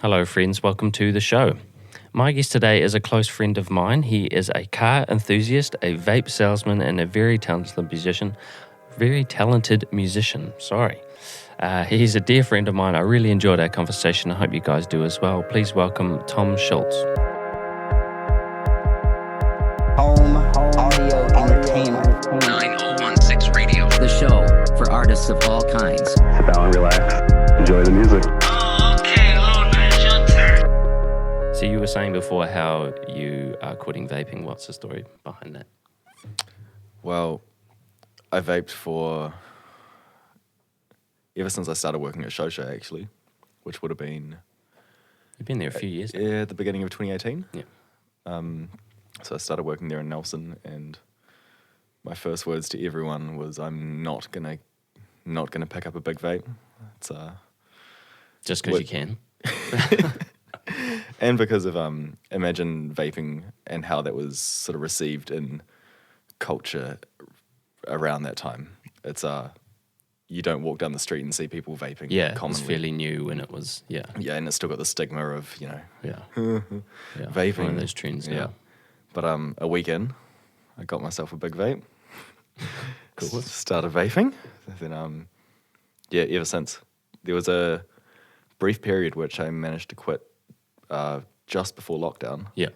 Hello, friends. Welcome to the show. My guest today is a close friend of mine. He is a car enthusiast, a vape salesman, and a very talented musician. He's a dear friend of mine. I really enjoyed our conversation. I hope you guys do as well. Please welcome Tom Schultz. Home Audio Entertainment. 9016 Radio. The show for artists of all kinds. Sit down, relax, enjoy the music. So you were saying before how you are quitting vaping. What's the story behind that? Well, I vaped ever since I started working at Shosha, actually, which would have been... You've been there a few years now. Yeah, at the beginning of 2018. Yeah. So I started working there in Nelson, and my first words to everyone was, "I'm not gonna pick up a big vape." It's Just because you can. and because of Imagine vaping and how that was sort of received in culture around that time. It's you don't walk down the street and see people vaping. Yeah, commonly. it was fairly new when it was, Yeah, and it's still got the stigma of, yeah. vaping. One of those trends now. Yeah. But a week in, I got myself a big vape. Cool. Started vaping. Then, ever since. There was a brief period which I managed to quit just before lockdown. Yeah.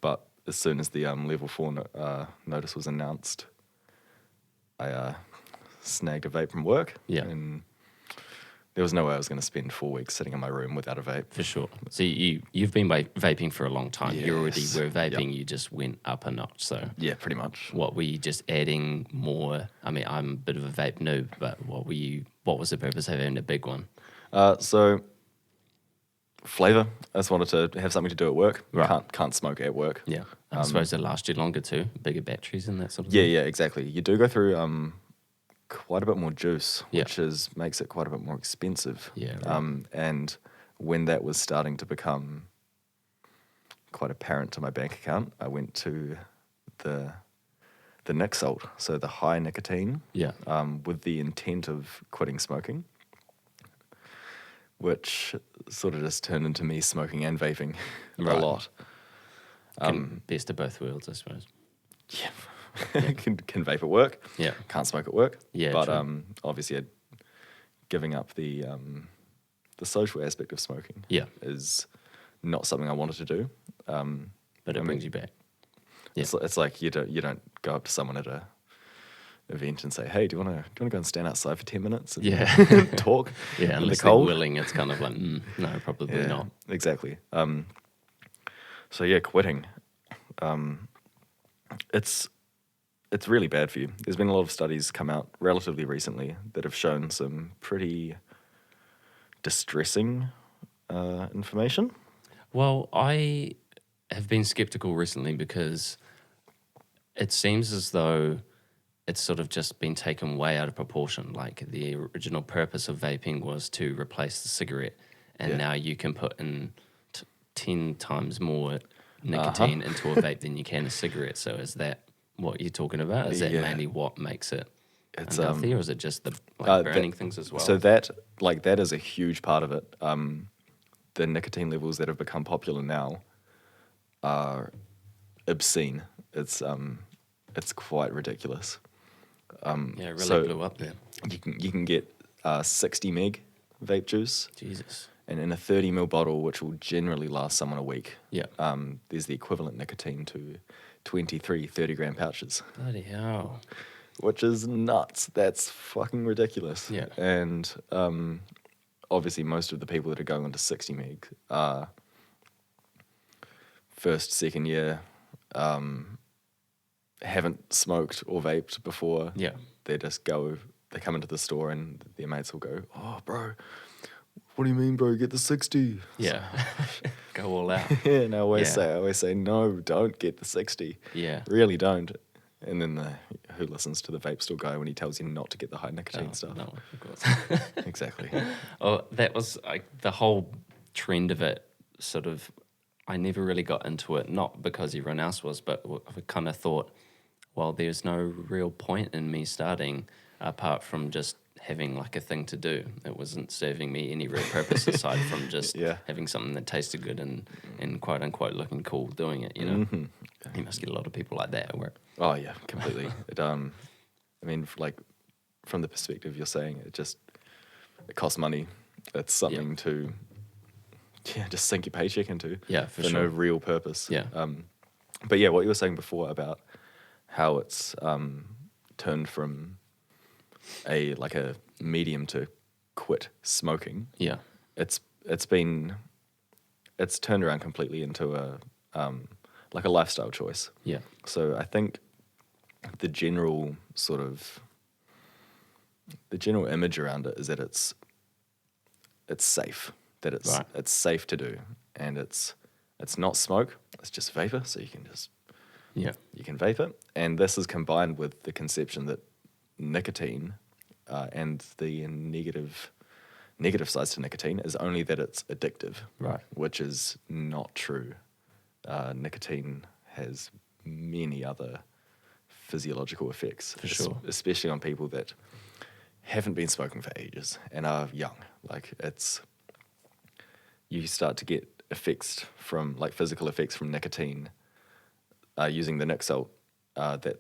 But as soon as the level 4 notice was announced, I snagged a vape from work. Yeah. And there was no way I was going to spend 4 weeks sitting in my room without a vape. For sure. So you've been vaping for a long time. Yes. You already were vaping. Yep. You just went up a notch. So Yeah, pretty much. what were you just adding more? I mean, I'm a bit of a vape noob, but what was the purpose of having a big one? So flavor. I just wanted to have something to do at work. Right. Can't smoke at work. Yeah. I suppose they last you longer too. Bigger batteries and that sort of Yeah, thing. yeah, exactly. You do go through quite a bit more juice, Yeah. which makes it quite a bit more expensive. Yeah, right. And when that was starting to become quite apparent to my bank account, I went to the Nic Salt, so the high nicotine, Yeah. with the intent of quitting smoking, which sort of just turned into me smoking and vaping Right. a lot. Best of both worlds, I suppose. Yeah. can vape at work. Yeah. Can't smoke at work. Yeah, But true. obviously, giving up the social aspect of smoking Yeah. is not something I wanted to do. But it brings you back. Yeah. It's like you don't go up to someone at a event and say, "Hey, do you want to go and stand outside for 10 minutes and Yeah. talk?" Yeah, in the unless they're cold. willing, it's kind of like, no, probably Yeah, not. exactly. So yeah, quitting. It's really bad for you. There's been a lot of studies come out relatively recently that have shown some pretty distressing information. Well, I have been skeptical recently because it seems as though it's sort of just been taken way out of proportion. Like the original purpose of vaping was to replace the cigarette, and Yeah. now you can put in 10 times more nicotine into a vape than you can a cigarette. So is that what you're talking about? Is that Yeah. mainly what makes it It's unhealthy, or is it just the burning things as well? So that is a huge part of it. The nicotine levels that have become popular now are obscene. It's quite ridiculous. yeah, it really so blew up there. You can get 60 meg vape juice, Jesus. and in a 30 ml bottle, which will generally last someone a week. Yeah. There's the equivalent nicotine to 23 30-gram pouches, Bloody hell. which is nuts. That's fucking ridiculous. Yeah. And obviously, most of the people that are going on to 60 meg are first, second year, haven't smoked or vaped before. Yeah. They come into the store and their mates will go, "Oh, bro, what do you mean, bro? Get the 60. Yeah. Go all out. Yeah, and I always Yeah. say, no, don't get the 60. Yeah. Really don't. And then who listens to the vape store guy when he tells you not to get the high nicotine stuff? No, of course. Exactly. Oh, that was the whole trend of it. Sort of, I never really got into it, not because everyone else was, but I kind of thought, well, there's no real point in me starting apart from just having like a thing to do. It wasn't serving me any real purpose aside from just having something that tasted good and quote unquote looking cool doing it, you know. Mm-hmm. You must get a lot of people like that at work. Oh yeah, completely. I mean, like from the perspective you're saying, it costs money. It's something to just sink your paycheck into. Yeah, for no sure. real purpose. Yeah. But yeah, what you were saying before about how it's turned from a medium to quit smoking. Yeah. It's turned around completely into a lifestyle choice. Yeah. So I think the general image around it is that it's safe, that it's safe to do, and it's not smoke, it's just vapor, so you can vape it. And this is combined with the conception that nicotine and the negative sides to nicotine is only that it's addictive, Right. which is not true. Nicotine has many other physiological effects, For sure. especially on people that haven't been smoking for ages and are young. You start to get effects from physical effects from nicotine using the nic salt that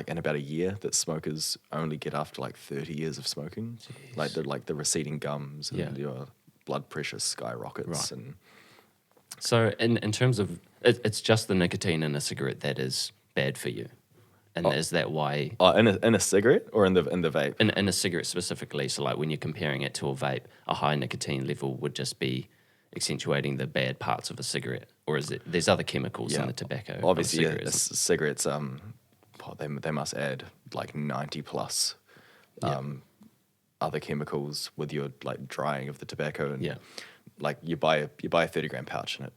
in about a year that smokers only get after 30 years of smoking. Jeez. The receding gums and your blood pressure skyrockets. Right. And So in terms of it's just the nicotine in a cigarette that is bad for you, and is that why? In a cigarette or in the vape? In a cigarette specifically, so when you're comparing it to a vape, a high nicotine level would just be accentuating the bad parts of a cigarette, or is it there's other chemicals in the tobacco? Obviously, cigarettes. They must add 90 plus other chemicals with your drying of the tobacco, and you buy a 30-gram pouch and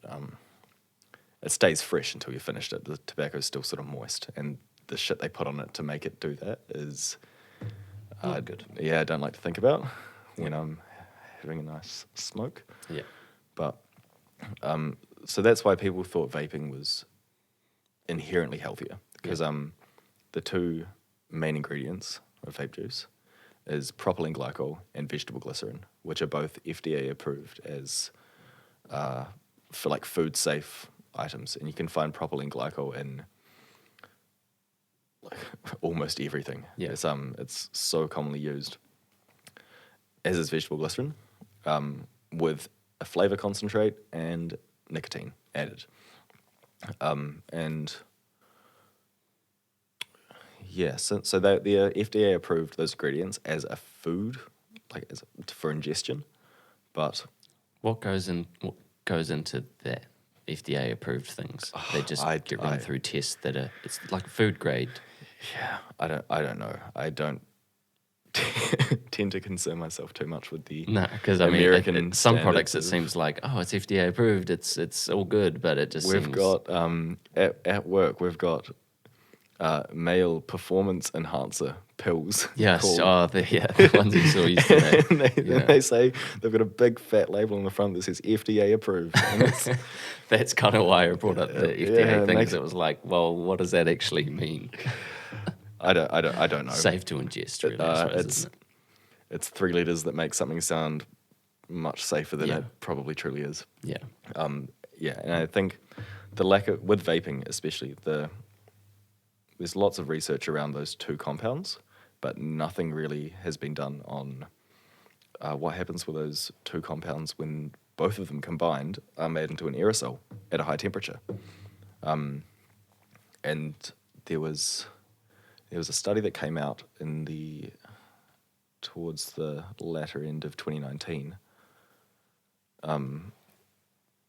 it stays fresh until you finished it. The tobacco is still sort of moist, and the shit they put on it to make it do that is not good. Yeah, I don't like to think about when I'm having a nice smoke. Yeah. But so that's why people thought vaping was inherently healthier, because the two main ingredients of vape juice is propylene glycol and vegetable glycerin, which are both FDA approved as for food safe items, and you can find propylene glycol in almost everything. Yeah. It's so commonly used, as is vegetable glycerin, with a flavor concentrate and nicotine added. So the FDA approved those ingredients as a food, for ingestion, but What goes into that FDA approved things? They just get run through tests that are it's like food grade. yeah, I don't know. I don't tend to concern myself too much with the No, because American some products it standards seems like it's FDA approved, it's all good, but it just We've seems... got at work we've got male performance enhancer pills. Yes, called- the ones you saw yesterday. and they say they've got a big fat label on the front that says FDA approved. And it's, That's kind of why I brought up the FDA it thing, makes- because it was like, well, what does that actually mean? I don't know. Safe to ingest, really, I suppose, isn't it? It's 3 letters that make something sound much safer than Yeah. it probably truly is. Yeah. And I think the lack of, with vaping especially, there's lots of research around those two compounds, but nothing really has been done on what happens with those two compounds when both of them combined are made into an aerosol at a high temperature. And there was a study that came out towards the latter end of 2019. What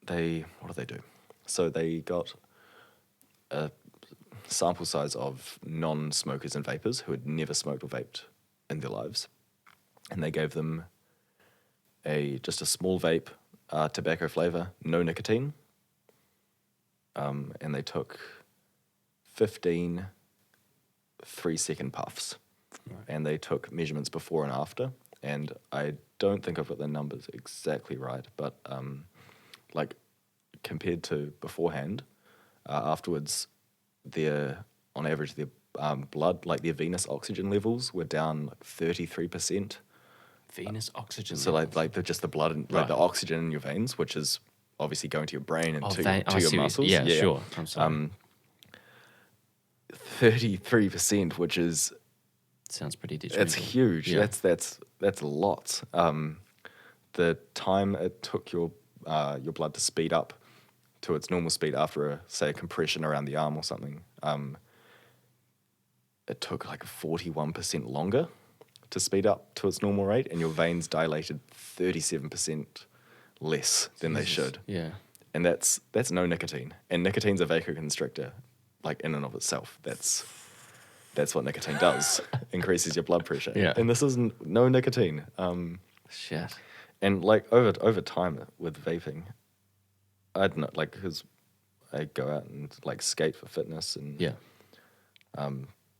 did they do? So they got a sample size of non-smokers and vapors who had never smoked or vaped in their lives, and they gave them just a small vape, tobacco flavor, no nicotine, and they took 15 3-second puffs, and they took measurements before and after, and I don't think I've got the numbers exactly right, but compared to beforehand, afterwards, on average, their blood, their venous oxygen levels were down 33% Venous oxygen. So levels. like just the blood and like Right. the oxygen in your veins, which is obviously going to your brain and to I your see what you- muscles. Yeah, sure. I'm sorry. 33%, which is Sounds pretty detrimental. it's huge. Yeah. That's lots. The time it took your blood to speed up to its normal speed after a compression around the arm or something, it took like 41% longer to speed up to its normal rate, and your veins dilated 37% less than they Jesus. should. Yeah. And that's no nicotine. And nicotine's a vasoconstrictor, like in and of itself. That's what nicotine does. Increases your blood pressure. Yeah. And this is no nicotine. Shit. And like over time with vaping, I don't know, like because I go out and like skate for fitness and Yeah.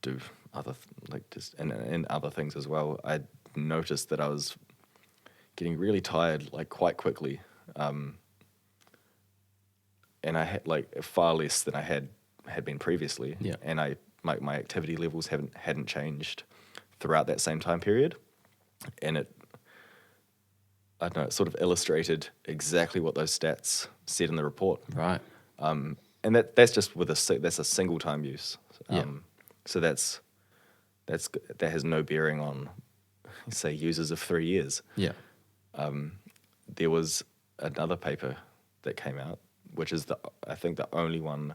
do other and other things as well. I noticed that I was getting really tired like quite quickly, and I had like far less than I had been previously. Yeah. And my activity levels hadn't changed throughout that same time period, and I don't know, it sort of illustrated exactly what those stats said in the report. Right. And that's just with that's a single time use. Yeah. So that has no bearing on, say, users of 3 years. Yeah. There was another paper that came out, which is I think the only one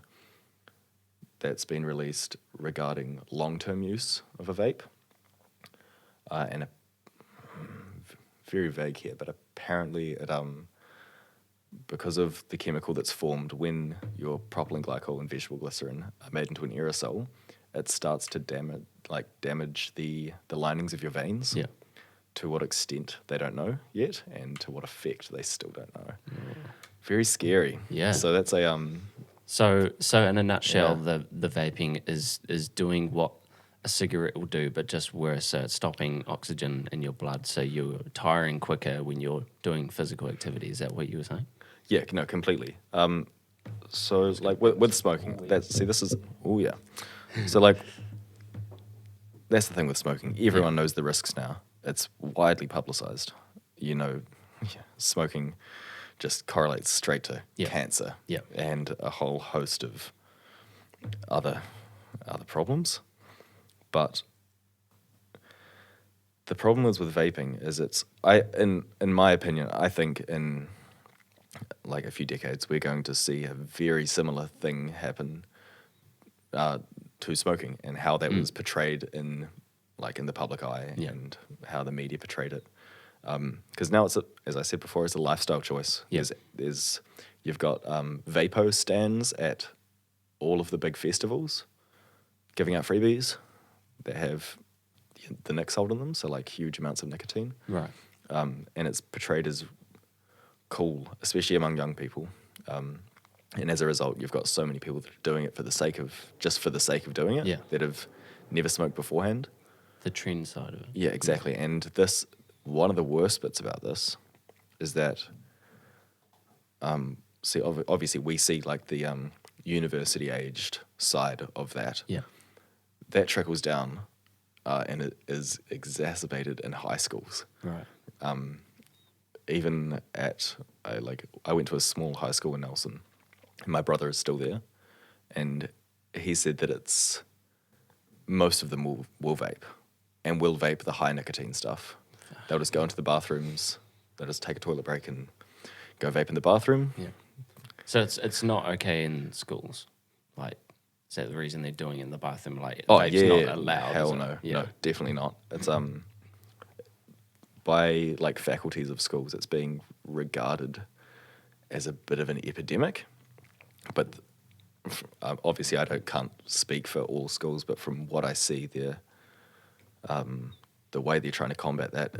that's been released regarding long-term use of a vape, and very vague here, but apparently it because of the chemical that's formed when your propylene glycol and vegetable glycerin are made into an aerosol, it starts to damage the linings of your veins. Yeah. To what extent they don't know yet, and to what effect they still don't know. Very scary. Yeah. So that's a So in a nutshell, Yeah. the vaping is doing what a cigarette will do, but just worse. So it's stopping oxygen in your blood, so you're tiring quicker when you're doing physical activity. Is that what you were saying? Yeah, no, completely. So like with smoking, this is So like that's the thing with smoking. Everyone knows the risks now. It's widely publicized. Smoking just correlates straight to cancer and a whole host of other problems. But the problem is with vaping is in my opinion, I think in like a few decades we're going to see a very similar thing happen to smoking, and how that was portrayed in the public eye and how the media portrayed it. Because now as I said before, it's a lifestyle choice. Yeah. You've got vapo stands at all of the big festivals, giving out freebies that have the nic sold in them, so like huge amounts of nicotine. Right. And it's portrayed as cool, especially among young people. And as a result, you've got so many people that are doing it for the sake of doing it, that have never smoked beforehand. The trend side of it. Yeah, exactly. And one of the worst bits about this is that, obviously we see like the university-aged side of that. Yeah. That trickles down, and it is exacerbated in high schools. Right. Even I went to a small high school in Nelson, and my brother is still there, and he said that most of them will vape, and will vape the high nicotine stuff. They'll just go into the bathrooms, they'll just take a toilet break and go vape in the bathroom. Yeah. So it's not okay in schools. Like, is that the reason they're doing it in the bathroom? Like, vape's not allowed. Hell is it? no, Yeah. no, definitely not. It's by like faculties of schools, it's being regarded as a bit of an epidemic. But obviously, can't speak for all schools, but from what I see, the way they're trying to combat that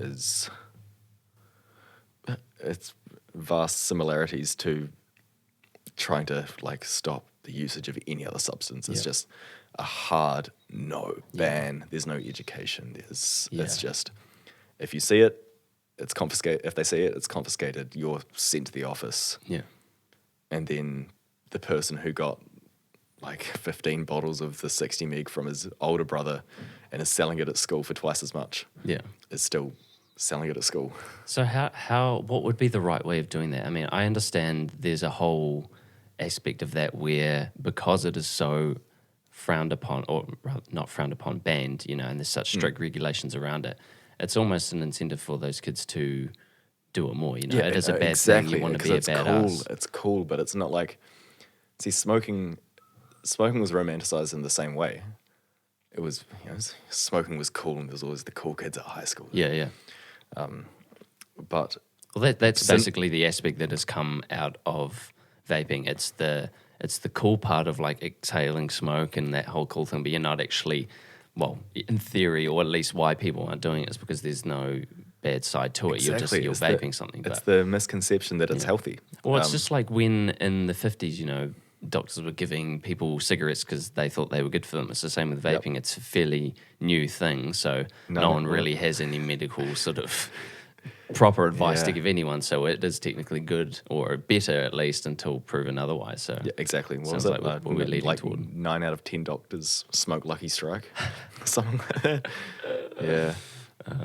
it's vast similarities to trying to like stop the usage of any other substance. It's just a hard ban. There's no education. It's just, if you see it, it's confiscated. If they see it, it's confiscated. You're sent to the office. Yeah. And then the person who got like 15 bottles of the 60 meg from his older brother and is selling it at school for twice as much Yeah. is still selling it at school. So what would be the right way of doing that? I mean, I understand there's a whole aspect of that where because it is so frowned upon, or not frowned upon, banned, and there's such strict regulations around it, it's almost an incentive for those kids to do it more. It is a bad thing. You want to be a badass. It's cool, but it's not like, see, smoking was romanticized in the same way. It was, smoking was cool, and there was always the cool kids at high school. Yeah. But that's basically the aspect that has come out of vaping. It's the cool part of like exhaling smoke and that whole cool thing, but you're not actually, well, in theory, or at least why people aren't doing it is because there's no bad side to it. Exactly. You're vaping something. It's the misconception that it's healthy. Well, it's just like when in the 50s, doctors were giving people cigarettes because they thought they were good for them. It's the same with vaping. It's a fairly new thing, so no one really has any medical sort of proper advice to give anyone. So it is technically good, or better at least, until proven otherwise. So yeah, exactly. What was sounds it? like we're leading toward 9 out of 10 doctors smoke Lucky Strike, something like that. Yeah,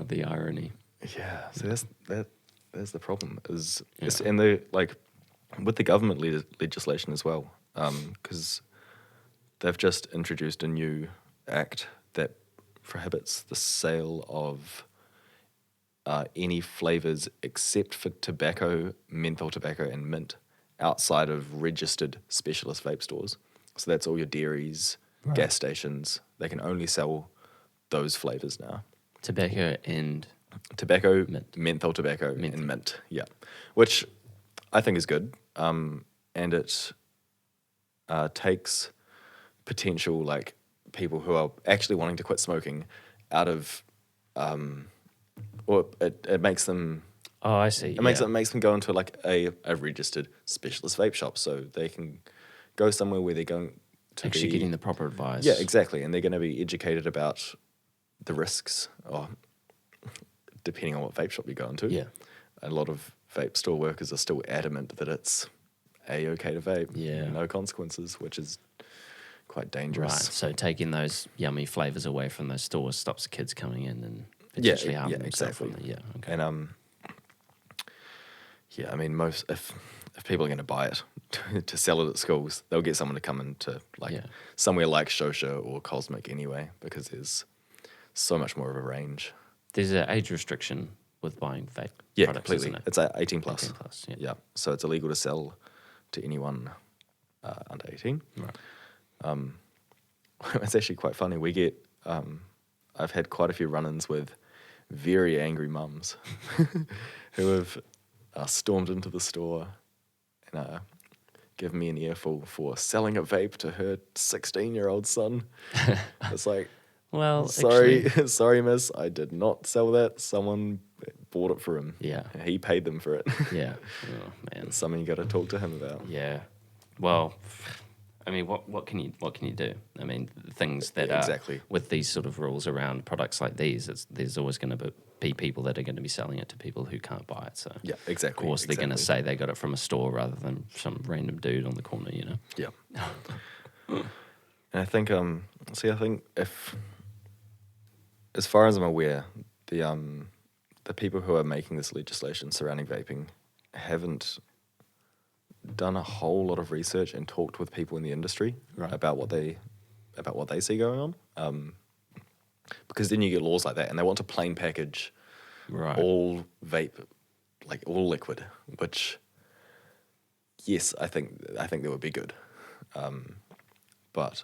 the irony. yeah. So that's the problem. And the with the government legislation as well, because they've just introduced a new act that prohibits the sale of any flavors except for tobacco, menthol tobacco, and mint outside of registered specialist vape stores. So that's all your dairies, gas stations. They can only sell those flavors now. Tobacco and Tobacco, mint. menthol tobacco, and mint. Yeah, which I think is good. And it takes potential people who are actually wanting to quit smoking out of, or it makes them. Oh, I see. It makes them go into a registered specialist vape shop, so they can go somewhere where they're going to actually be getting the proper advice. Yeah, exactly, and they're going to be educated about the risks, or depending on what vape shop you go into. Yeah. A lot of vape store workers are still adamant that it's okay to vape. Yeah. No consequences, which is quite Right. dangerous. So taking those yummy flavors away from those stores stops the kids coming in and potentially harming themselves. exactly. Okay. And I mean, most if people are going to buy it to sell it at schools, they'll get someone to come into somewhere like Shosha or Cosmic anyway, because there's so much more of a range. There's an age restriction with buying vape Yeah, products, completely. isn't it? It's 18 plus. 18 plus, yeah. Yeah, so it's illegal to sell to anyone under 18. Right. It's actually quite funny. We get, I've had quite a few run-ins with very angry mums who have stormed into the store and given me an earful for selling a vape to her 16-year-old son. It's like, Well, sorry, actually, sorry, miss, I did not sell that. Someone bought it for him. Yeah. He paid them for it. yeah. Oh, man. It's something you got to talk to him about. Yeah. Well, I mean, what can you do? I mean, things that are Exactly. with these sort of rules around products like these, there's always going to be people that are going to be selling it to people who can't buy it. So Yeah, exactly. of course they're going to exactly. say they got it from a store rather than some random dude on the corner. Yeah. And I think, I think if, as far as I'm aware, the people who are making this legislation surrounding vaping haven't done a whole lot of research and talked with people in the industry about what they see going on. Because then you get laws like that, and they want to plain package Right. all vape, all liquid, which, yes, I think that would be good. But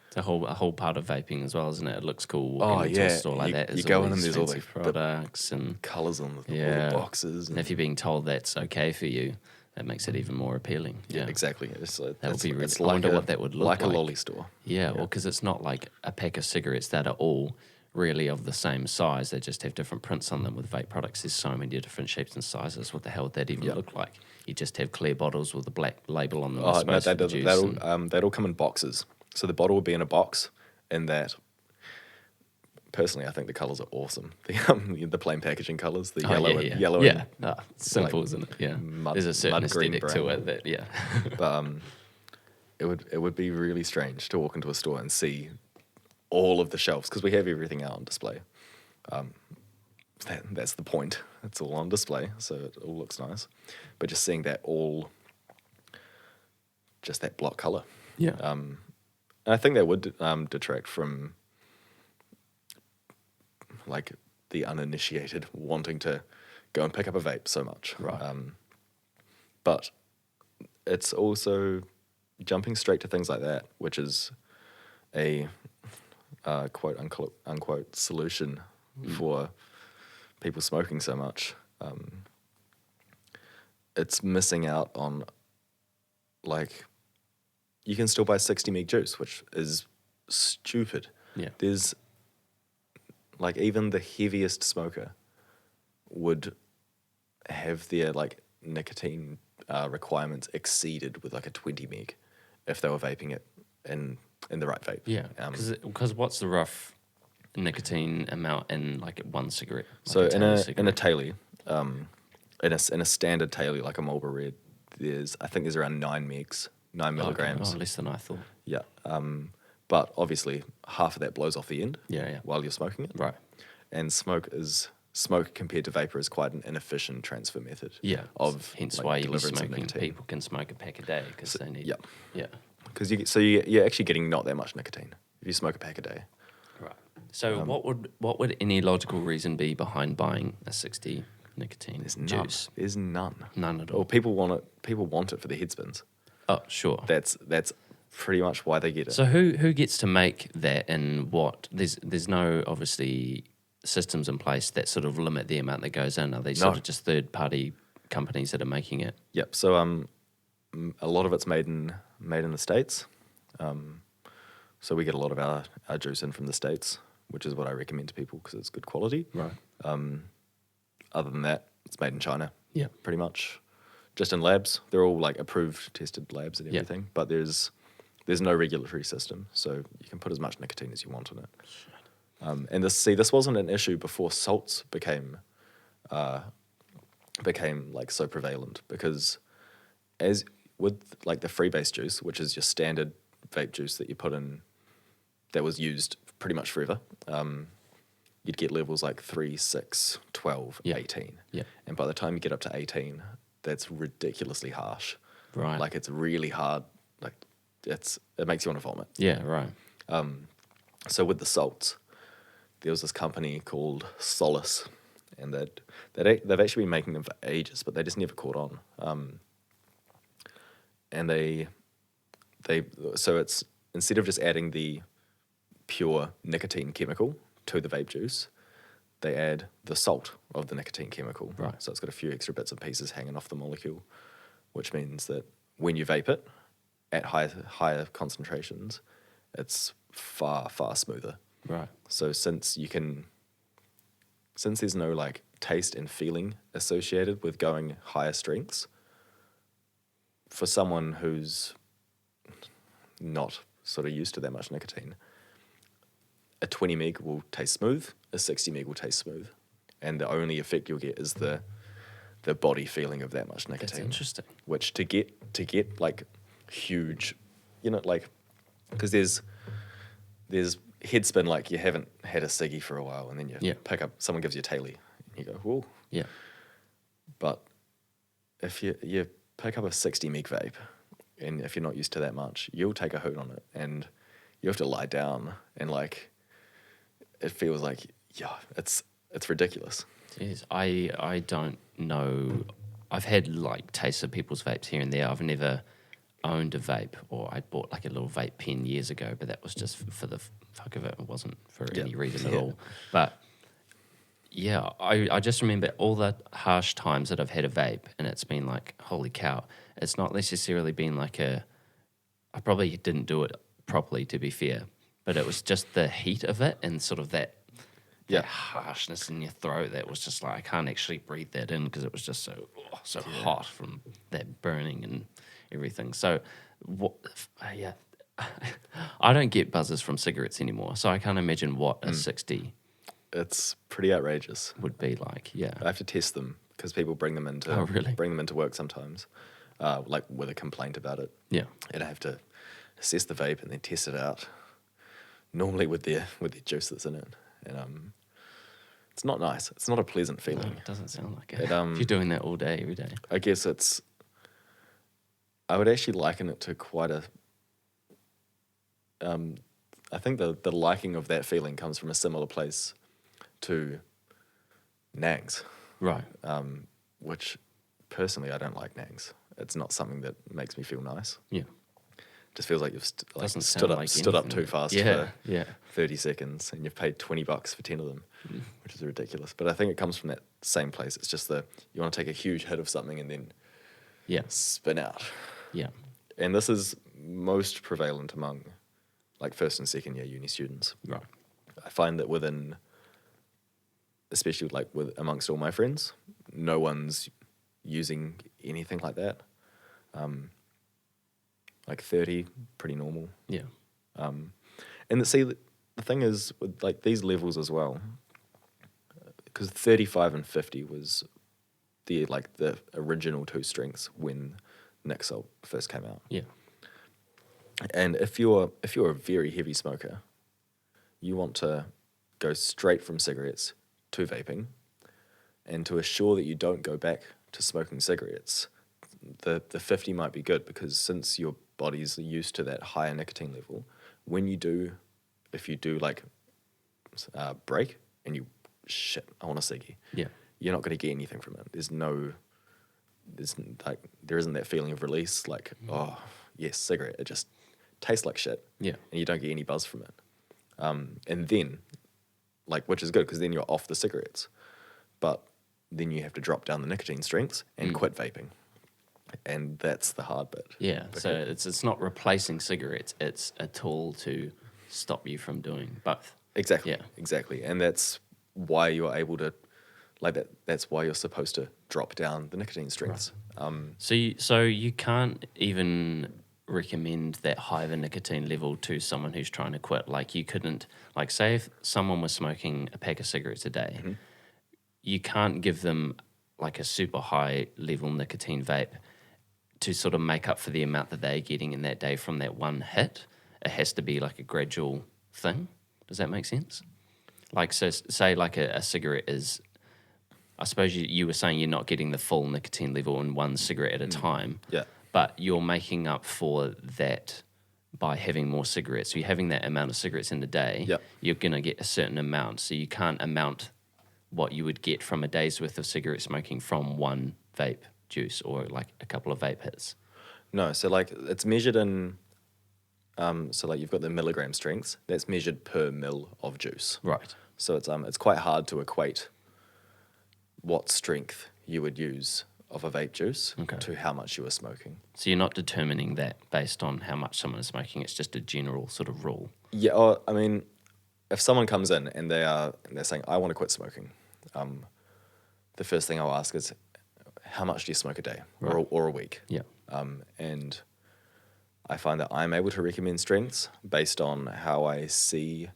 It's a whole part of vaping as well, isn't it? It looks cool. Oh, walking into yeah. a store like You- that. you There's go all in and these there's all fancy the products and colours on the yeah, little boxes. And if you're being told that's okay for you, that makes it even more appealing. Yeah, exactly. That would be really- it's I wonder what that would look like a like. lolly store. Yeah, well, because it's not like a pack of cigarettes that are all really of the same size. They just have different prints on them. With vape products, there's so many different shapes and sizes. What the hell would that even look like? You just have clear bottles with a black label on them. Oh no, that'll come in boxes. So the bottle will be in a box, and that. Personally, I think the colours are awesome. The plain packaging colours, the yellow, yeah. and Simple, like isn't it? Yeah, mud- there's a certain mud green aesthetic to brown. it that yeah. But it would be really strange to walk into a store and see all of the shelves, because we have everything out on display. that's the point. It's all on display, so it all looks nice. But just seeing that all, just that block color. Yeah. And I think that would detract from like the uninitiated wanting to go and pick up a vape so much. Right. But it's also jumping straight to things like that, which is a quote unquote solution for people smoking so much. It's missing out on, like, you can still buy 60 meg juice, which is stupid. Yeah. There's, like, even the heaviest smoker would have their, like, nicotine requirements exceeded with, like, a 20 meg if they were vaping it in the right vape. Yeah. Because what's the rough nicotine amount in like one cigarette? Like So in a cigarette? Taily, in a standard Taily like a Marlboro Red, there's around 9 megs, 9 milligrams. Oh, less than I thought. Yeah. But obviously half of that blows off the end. Yeah. While you're smoking it. Right. And smoke compared to vapor is quite an inefficient transfer method. Yeah. Of hence like, why you deliverance of smoking. nicotine. People can smoke a pack a day because they need. Yeah. Yeah. Because you're actually getting not that much nicotine if you smoke a pack a day. Right. So what would any logical reason be behind buying a 60 nicotine There's juice? none. There's none. None at all. Well, people want it. People want it for the head spins. Oh, sure. That's pretty much why they get it. So who gets to make that, and what? There's no obviously systems in place that sort of limit the amount that goes in. Are they sort No. of just third party companies that are making it? Yep. So a lot of it's made in the States. So we get a lot of our juice in from the States, which is what I recommend to people because it's good quality. Right. Other than that, it's made in China. Yeah. Pretty much. Just in labs. They're all like approved, tested labs and Yeah. everything. But there's no regulatory system, so you can put as much nicotine as you want in it. And this wasn't an issue before salts became like so prevalent, because as with like the freebase juice, which is your standard vape juice that you put in, that was used pretty much forever, you'd get levels like 3, 6, 12, Yeah. 18. Yeah. And by the time you get up to 18, that's ridiculously harsh. Right. Like it's really hard. Like it makes you want to vomit. Yeah. Right. So with the salts, there was this company called Solace, and they've actually been making them for ages, but they just never caught on. And so it's, instead of just adding the pure nicotine chemical to the vape juice, they add the salt of the nicotine chemical. Right. So it's got a few extra bits and pieces hanging off the molecule, which means that when you vape it at higher concentrations, it's far, far smoother. Right. So since there's no like taste and feeling associated with going higher strengths, for someone who's not sort of used to that much nicotine, a 20 meg will taste smooth, a 60 meg will taste smooth, and the only effect you'll get is the body feeling of that much nicotine. That's interesting. Which to get like huge, like, because there's head spin, like you haven't had a ciggy for a while, and then you Yeah. pick up, someone gives you a Taily, and you go, whoa. Yeah. But if you pick up a 60 meg vape, and if you're not used to that much, you'll take a hoot on it, and you have to lie down, and like it feels like, yeah, it's ridiculous. Yes. I don't know. I've had like tastes of people's vapes here and there. I've never owned a vape, or I bought like a little vape pen years ago, but that was just for the fuck of it. It wasn't for any reason at all. But yeah, I just remember all the harsh times that I've had a vape, and it's been like, holy cow. It's not necessarily been like I probably didn't do it properly, to be fair, but it was just the heat of it and sort of that harshness in your throat that was just like, I can't actually breathe that in because it was just so hot from that burning and everything. So, I don't get buzzes from cigarettes anymore, so I can't imagine what a 60 It's pretty outrageous. would be like. Yeah. I have to test them because people bring them into work sometimes, like with a complaint about it. Yeah. And I have to assess the vape and then test it out. Normally with their juice that's in it, and it's not nice. It's not a pleasant No, feeling. it doesn't sound like it. It, If you're doing that all day, every day. I guess I would actually liken it to quite a. I think the liking of that feeling comes from a similar place to nangs, Right. which personally I don't like nangs. It's not something that makes me feel nice. Yeah. Just feels like you've Doesn't stood sound up like stood up anything. too fast Yeah. for Yeah. 30 seconds and you've paid $20 for 10 of them, which is ridiculous. But I think it comes from that same place. It's just you want to take a huge hit of something and then Yeah. spin out. Yeah. And this is most prevalent among like first and second year uni students. Right. I find that especially like amongst all my friends, no one's using anything like that. Like 30, pretty normal. Yeah. And see, the thing is with like these levels as well, because 35 and 50 was the original two strengths when Nick Salt first came out. Yeah. And if you're a very heavy smoker, you want to go straight from cigarettes to vaping, and to assure that you don't go back to smoking cigarettes, the 50 might be good, because since your body's used to that higher nicotine level, if you do like break and you I want a ciggy, Yeah. you're not going to get anything from it. There isn't that feeling of release, like, oh yes, cigarette, it just tastes like shit. Yeah. And you don't get any buzz from it. And then, which is good because then you're off the cigarettes, but then you have to drop down the nicotine strengths and quit vaping. And that's the hard bit. Yeah. So it's not replacing cigarettes. It's a tool to stop you from doing both. Exactly. Yeah. Exactly. And that's why you're able to, that's why you're supposed to drop down the nicotine strengths. So you can't even recommend that high of a nicotine level to someone who's trying to quit. Like you couldn't, like say if someone was smoking a pack of cigarettes a day, you can't give them like a super high level nicotine vape to sort of make up for the amount that they're getting in that day from that one hit. It has to be like a gradual thing. Does that make sense? Like, so say like a cigarette is, I suppose you were saying you're not getting the full nicotine level in one cigarette at a time. Yeah. But you're making up for that by having more cigarettes. So you're having that amount of cigarettes in a day. Yep. You're going to get a certain amount. So you can't amount what you would get from a day's worth of cigarette smoking from one vape juice or like a couple of vape hits. No, so like it's measured in, so like you've got the milligram strengths. That's measured per mil of juice. Right. So it's quite hard to equate what strength you would use of a vape juice to how much you were smoking. So you're not determining that based on how much someone is smoking. It's just a general sort of rule. Yeah, I mean, if someone comes in and they're saying, I want to quit smoking, the first thing I'll ask is, how much do you smoke a day or a week? Yeah. And I find that I'm able to recommend strengths based on how I see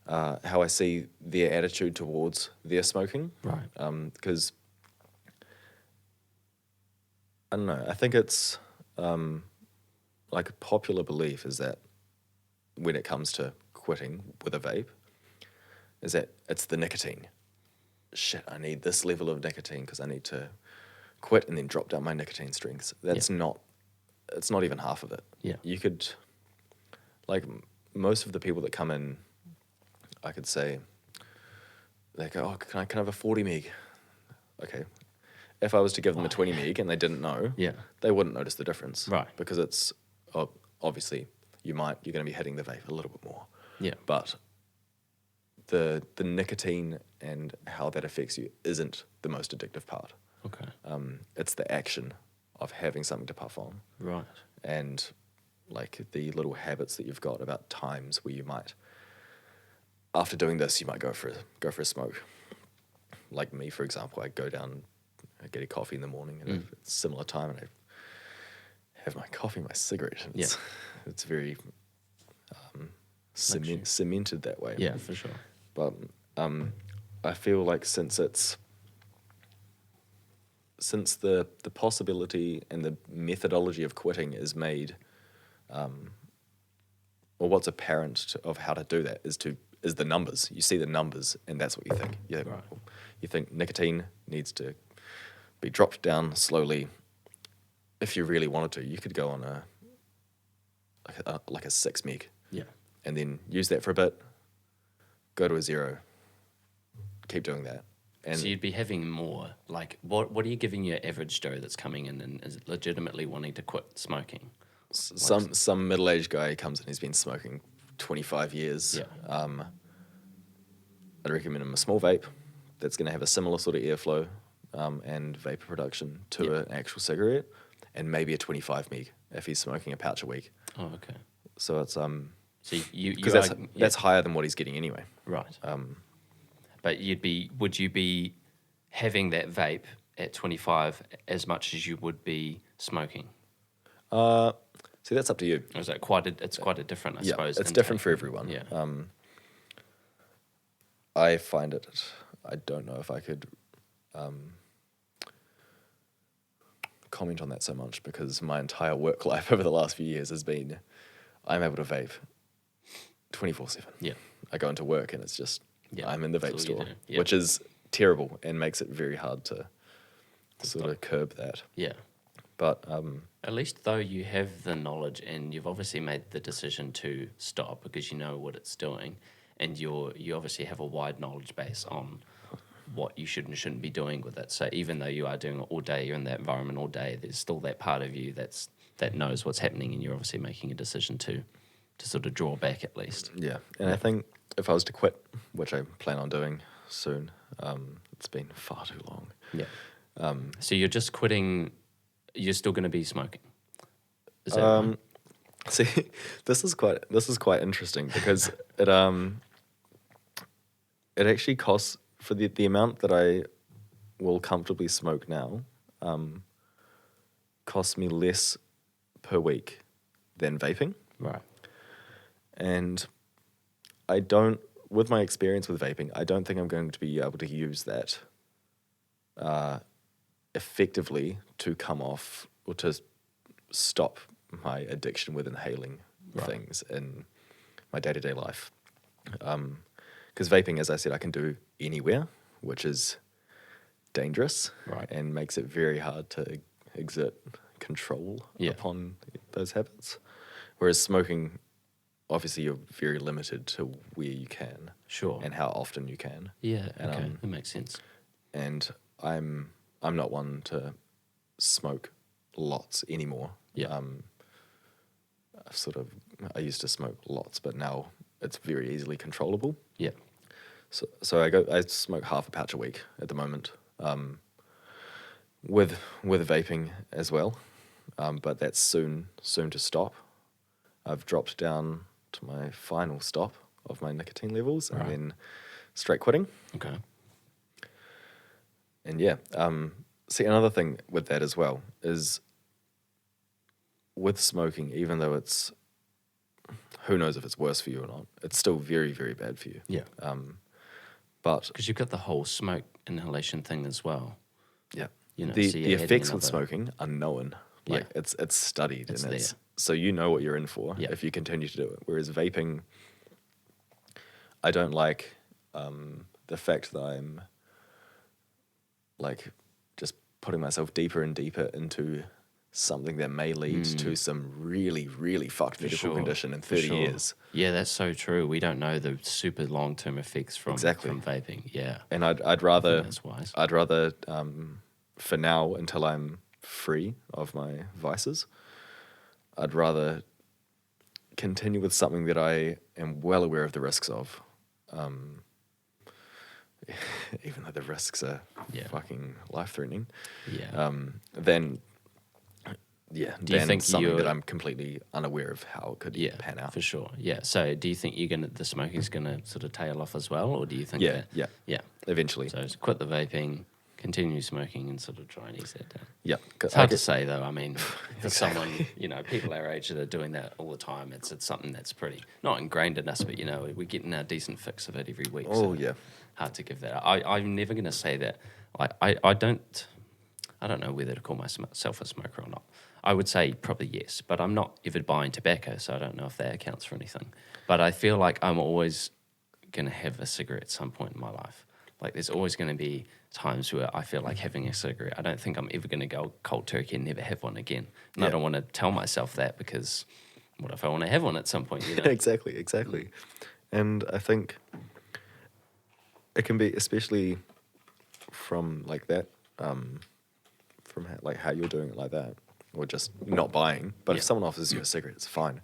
their attitude towards their smoking. Right. Because I don't know. I think it's like a popular belief is that when it comes to quitting with a vape, is that it's the nicotine. Shit, I need this level of nicotine because I need to quit and then drop down my nicotine strengths. That's not. It's not even half of it. Yeah. You could, like, most of the people that come in, I could say, they go, oh, can I have a 40 meg? Okay. If I was to give them a 20 meg and they didn't know, they wouldn't notice the difference. Right. Because it's, obviously, you're going to be hitting the vape a little bit more. Yeah. But the nicotine and how that affects you isn't the most addictive part. Okay. It's the action of having something to puff on. Right. And like the little habits that you've got about times where you might, after doing this, you might go for a smoke. Like me, for example, I go down, I get a coffee in the morning, and it's a similar time, and I have my coffee, my cigarette. It's very cemented that way. Yeah, for sure. But I feel like since the possibility and the methodology of quitting is made, or what's apparent of how to do that is to is the numbers. You see the numbers, and that's what you think. Right. You think nicotine needs to be dropped down slowly. If you really wanted to, you could go on like a 6 meg, Yeah. and then use that for a bit. Go to a 0. Keep doing that. And So you'd be having more. Like, what are you giving your average Joe that's coming in and is legitimately wanting to quit smoking? some middle-aged guy comes in, he's been smoking 25 years. Yeah. I'd recommend him a small vape that's going to have a similar sort of airflow and vapor production to an actual cigarette, and maybe a 25 meg if he's smoking a pouch a week. Oh, okay. So it's So you because that's higher than what he's getting anyway. right. But would you be having that vape at 25 as much as you would be smoking? See, that's up to you. Or is that it's quite a different, I Yeah, suppose. it's different for everyone. Yeah. I find it. I don't know if I could comment on that so much because my entire work life over the last few years has been I'm able to vape 24/7. Yeah. I go into work and it's just I'm in the vape That's all you store, do. Yeah. which is terrible and makes it very hard to sort of curb that. Yeah. But At least though you have the knowledge and you've obviously made the decision to stop because you know what it's doing, and you obviously have a wide knowledge base on what you should and shouldn't be doing with it. So even though you are doing it all day, you're in that environment all day, there's still that part of you that knows what's happening, and you're obviously making a decision to sort of draw back at least. yeah, and I think if I was to quit, which I plan on doing soon, it's been far too long. Yeah. So you're just quitting. You're still going to be smoking. Is that right? See, this is quite interesting because it actually costs for the amount that I will comfortably smoke now, costs me less per week than vaping. Right. And I don't, with my experience with vaping, I don't think I'm going to be able to use that effectively to come off or to stop my addiction with inhaling things in my day-to-day life. Because vaping, as I said, I can do anywhere, which is dangerous and makes it very hard to exert control upon those habits. Whereas smoking, obviously you're very limited to where you can and how often you can. Yeah, okay, that makes sense. And I'm not one to smoke lots anymore. Yeah. I used to smoke lots, but now it's very easily controllable. Yeah. So I smoke half a pouch a week at the moment, with vaping as well, but that's soon to stop. I've dropped down to my final stop of my nicotine levels and then straight quitting. Okay. And see, another thing with that as well is with smoking, even though it's, who knows if it's worse for you or not, it's still very, very bad for you. Yeah. But Because you've got the whole smoke inhalation thing as well. yeah, You know, the so you're effects adding with smoking are known. Like it's studied It's and it's there. so you know what you're in for if you continue to do it. Whereas vaping, I don't like the fact that I'm like just putting myself deeper and deeper into something that may lead to some really, really fucked medical condition in 30 years. Yeah, that's so true. We don't know the super long-term effects from vaping. Yeah. And I'd rather that's wise. I'd rather for now, until I'm free of my vices, I'd rather continue with something that I am well aware of the risks of, even though the risks are fucking life-threatening. Yeah. Then Do you think something that you're- I'm completely unaware of how it could pan out. for sure. Yeah. So do you think the smoking's gonna sort of tail off as well, or do you think Yeah, that yeah. Eventually. So quit the vaping, continue smoking, and sort of try and ease that down. Yeah. It's hard to say though. I mean, for someone, people our age that are doing that all the time, it's something that's pretty not ingrained in us, but we're getting our decent fix of it every week. Oh, so yeah. hard to give that up. I'm never going to say that. I don't know whether to call myself a smoker or not. I would say probably yes, but I'm not ever buying tobacco, so I don't know if that accounts for anything. But I feel like I'm always going to have a cigarette at some point in my life. Like, there's always going to be times where I feel like having a cigarette. I don't think I'm ever going to go cold turkey and never have one again. And I don't want to tell myself that, because what if I want to have one at some point, you know? Exactly. And I think it can be, especially from like that, from how you're doing it like that, or just not buying. But if someone offers you a cigarette, it's fine.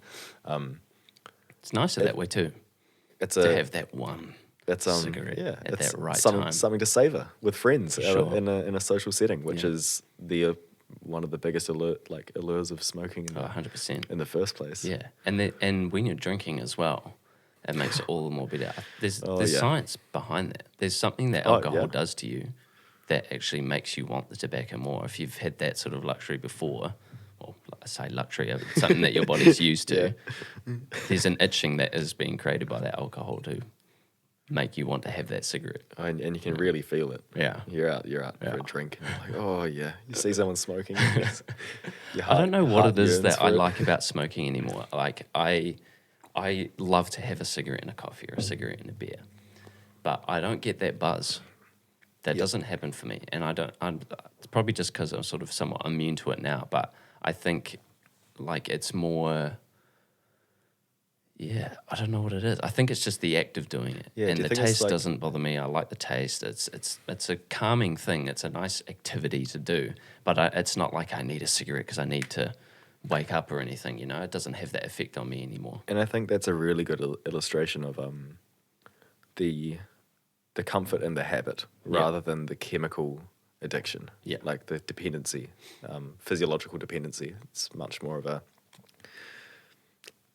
It's nicer that way too, It's to have that one That's cigarette at it's that right something, time. something to savor with friends Sure. in a social setting, which is the one of the biggest allures of smoking in the, 100%. in the first place. Yeah, and when you're drinking as well, it makes it all the more better. There's yeah. science behind that. There's something that alcohol does to you that actually makes you want the tobacco more. If you've had that sort of luxury before, well, I say luxury, something that your body's used to, there's an itching that is being created by that alcohol to make you want to have that cigarette. And you can really feel it. Yeah. You're out for a drink, and you're like, oh yeah. You see someone smoking. And your I don't know what heart it is yearns that for I it. like about smoking anymore. Like, I love to have a cigarette and a coffee, or a cigarette and a beer, but I don't get that buzz. That doesn't happen for me, and it's probably just because I'm sort of somewhat immune to it now. But I think, like, it's more. Yeah, I don't know what it is. I think it's just the act of doing it, Yeah, and do you the think it's taste like- doesn't bother me. I like the taste. It's a calming thing. It's a nice activity to do, but it's not like I need a cigarette because I need to wake up or anything. You know, it doesn't have that effect on me anymore. And I think that's a really good illustration of the comfort in the habit rather than the chemical addiction. Yeah. Like the dependency, physiological dependency. It's much more of a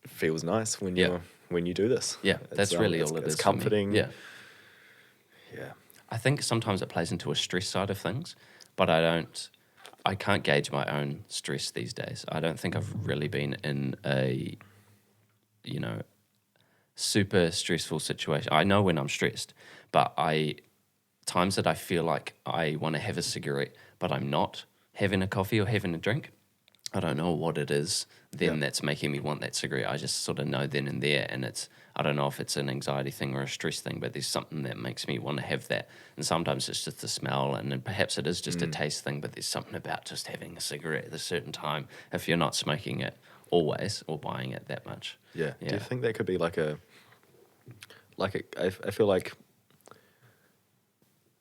feels nice when you do this. Yeah, that's really all it is. It's for me. comforting. Yeah. Yeah. I think sometimes it plays into a stress side of things, but I can't gauge my own stress these days. I don't think I've really been in a, super stressful situation. I know when I'm stressed, but times that I feel like I want to have a cigarette, but I'm not having a coffee or having a drink, I don't know what it is then that's making me want that cigarette. I just sort of know then and there, and I don't know if it's an anxiety thing or a stress thing, but there's something that makes me want to have that. And sometimes it's just the smell, and then perhaps it is just a taste thing, but there's something about just having a cigarette at a certain time if you're not smoking it always or buying it that much. Yeah. Do you think that could be I feel like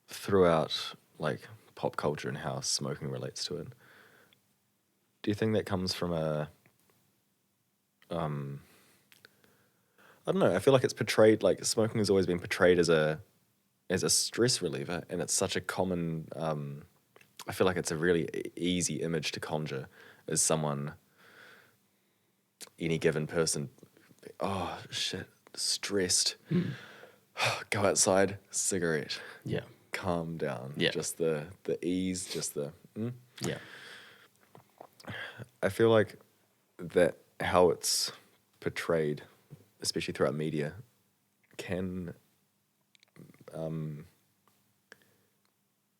throughout like pop culture and how smoking relates to it, do you think that comes from I don't know, I feel like it's portrayed, like smoking has always been portrayed as a stress reliever, and it's such a common, I feel like it's a really easy image to conjure as someone, any given person, oh shit, stressed, go outside, cigarette, Yeah. calm down, Yeah. just the ease, just the, Yeah. I feel like that how it's portrayed, especially throughout media, can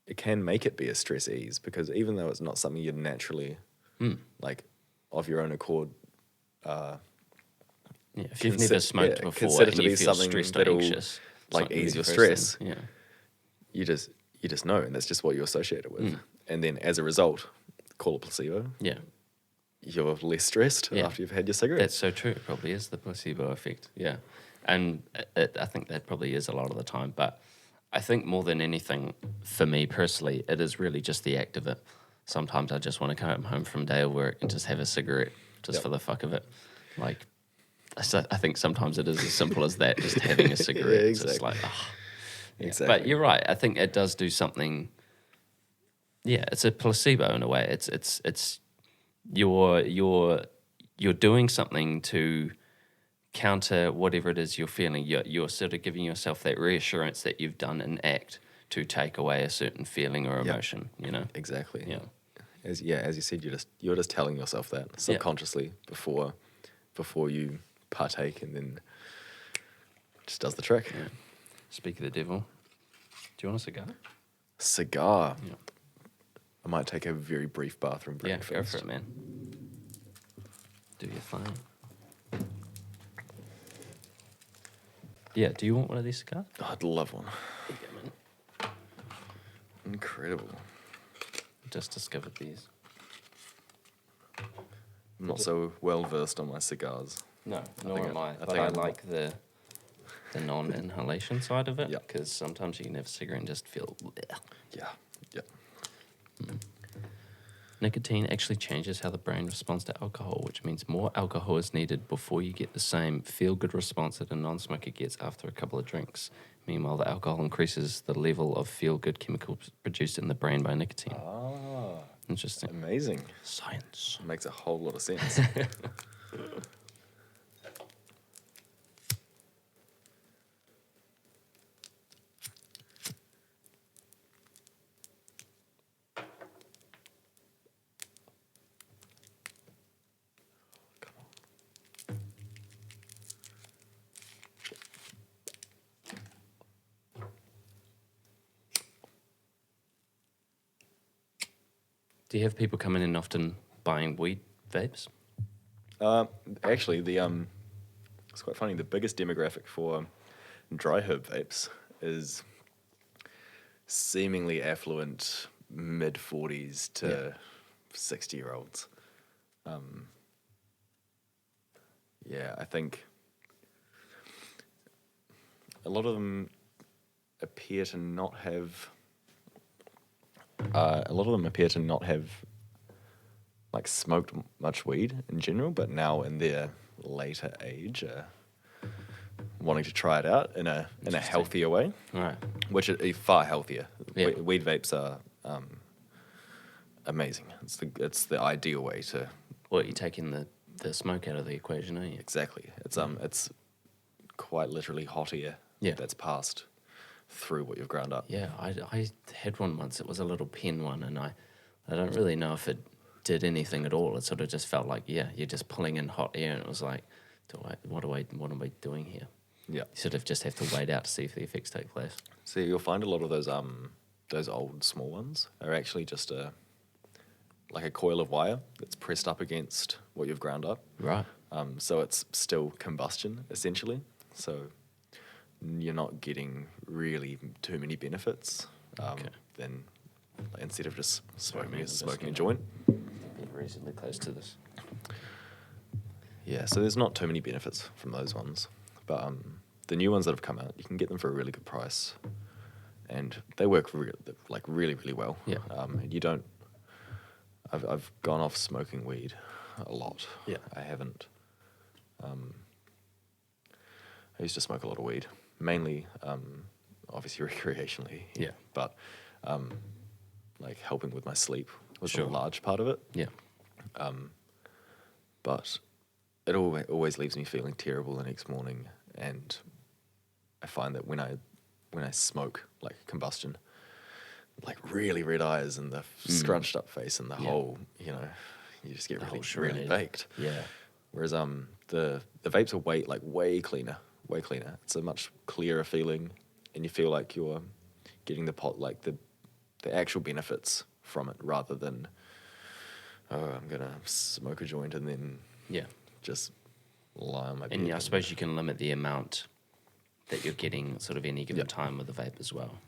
it can make it be a stress ease, because even though it's not something you'd naturally like of your own accord If you've never smoked before consider and to you be feel something stressed or that'll anxious, it's like not gonna ease be your the first stress, thing. Yeah. you just know, and that's just what you associate it with. And then as a result, call it placebo, Yeah. you're less stressed Yeah. after you've had your cigarette. That's so true. It probably is the placebo effect. Yeah. And I think that probably is a lot of the time. But I think more than anything, for me personally, it is really just the act of it. Sometimes I just want to come home from a day of work and just have a cigarette just for the fuck of it. Like, I think sometimes it is as simple as that, just having a cigarette. It's just exactly. like, oh. Yeah. Exactly. But you're right. I think it does do something. Yeah, it's a placebo in a way. It's you're doing something to counter whatever it is you're feeling. You're sort of giving yourself that reassurance that you've done an act to take away a certain feeling or emotion. You know. Exactly. Yeah. As you said, you're just telling yourself that subconsciously before you partake, and then it just does the trick. Yeah. Speak of the devil. Do you want a cigar? Cigar. Yeah. I might take a very brief bathroom break Yeah, go first. for it, man. Do your thing. Yeah. Do you want one of these cigars? Oh, I'd love one. Yeah, man. Incredible. Just discovered these. I'm not so well versed on my cigars. No, think nor am I. I But think I I'm- like the non-inhalation side of it. Yeah. Because sometimes you can have a cigarette and just feel. Bleh. Yeah, yeah. Nicotine actually changes how the brain responds to alcohol, which means more alcohol is needed before you get the same feel-good response that a non-smoker gets after a couple of drinks. Meanwhile, the alcohol increases the level of feel-good chemicals produced in the brain by nicotine. Ah, Interesting. amazing. Science. Makes a whole lot of sense. Do you have people coming in often buying weed vapes? Actually, it's quite funny. The biggest demographic for dry herb vapes is seemingly affluent mid 40s to 60-year-olds. Yeah, I think a lot of them appear to not have. Like smoked much weed in general, but now in their later age, wanting to try it out in a healthier way, Right. which is far healthier. Yeah. Weed vapes are amazing. It's the ideal way to Well, you're taking the smoke out of the equation, aren't you? exactly. It's quite literally hot air Yeah. that's passed through what you've ground up. Yeah, I had one once. It was a little pen one, and I don't really know if it did anything at all. It sort of just felt like, yeah, you're just pulling in hot air, and it was like, what am I doing here? Yeah. You sort of just have to wait out to see if the effects take place. So you'll find a lot of those old small ones are actually just like a coil of wire that's pressed up against what you've ground up. Right. So it's still combustion essentially. So you're not getting really too many benefits. Okay. Then instead of just smoking man, I'm just a gonna- joint. Be reasonably close to this. Yeah. So there's not too many benefits from those ones, but the new ones that have come out, you can get them for a really good price, and they work really really well. Yeah. You don't. I've gone off smoking weed a lot. Yeah. I haven't. I used to smoke a lot of weed, mainly, obviously recreationally. Yeah. But, like helping with my sleep was Sure. a large part of it. Yeah. But it always leaves me feeling terrible the next morning, and I find that when I smoke, like combustion, like really red eyes and the scrunched up face and the whole, you just get The really, whole really charade. baked. Yeah. Whereas the vapes are way cleaner. It's a much clearer feeling, and you feel like you're getting the actual benefits from it rather than I'm gonna smoke a joint and then Yeah. just lie on my bed. And yeah, I suppose you can limit the amount that you're getting sort of any given Yep. time with the vape as well.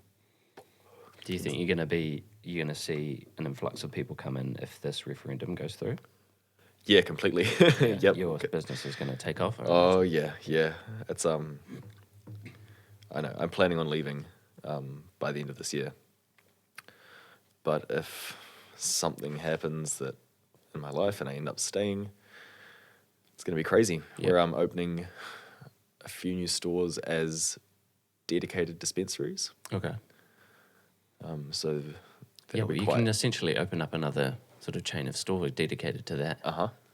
Do you think you're gonna see an influx of people come in if this referendum goes through? Yeah, completely. Yeah, Yep. Your business is gonna take off. Oh yeah. It's I know. I'm planning on leaving by the end of this year. But if something happens that in my life and I end up staying, it's going to be crazy. Yeah. Where I'm opening a few new stores as dedicated dispensaries. Okay. So Yeah, that'll well, be you quite. can essentially open up another sort of chain of store dedicated to that.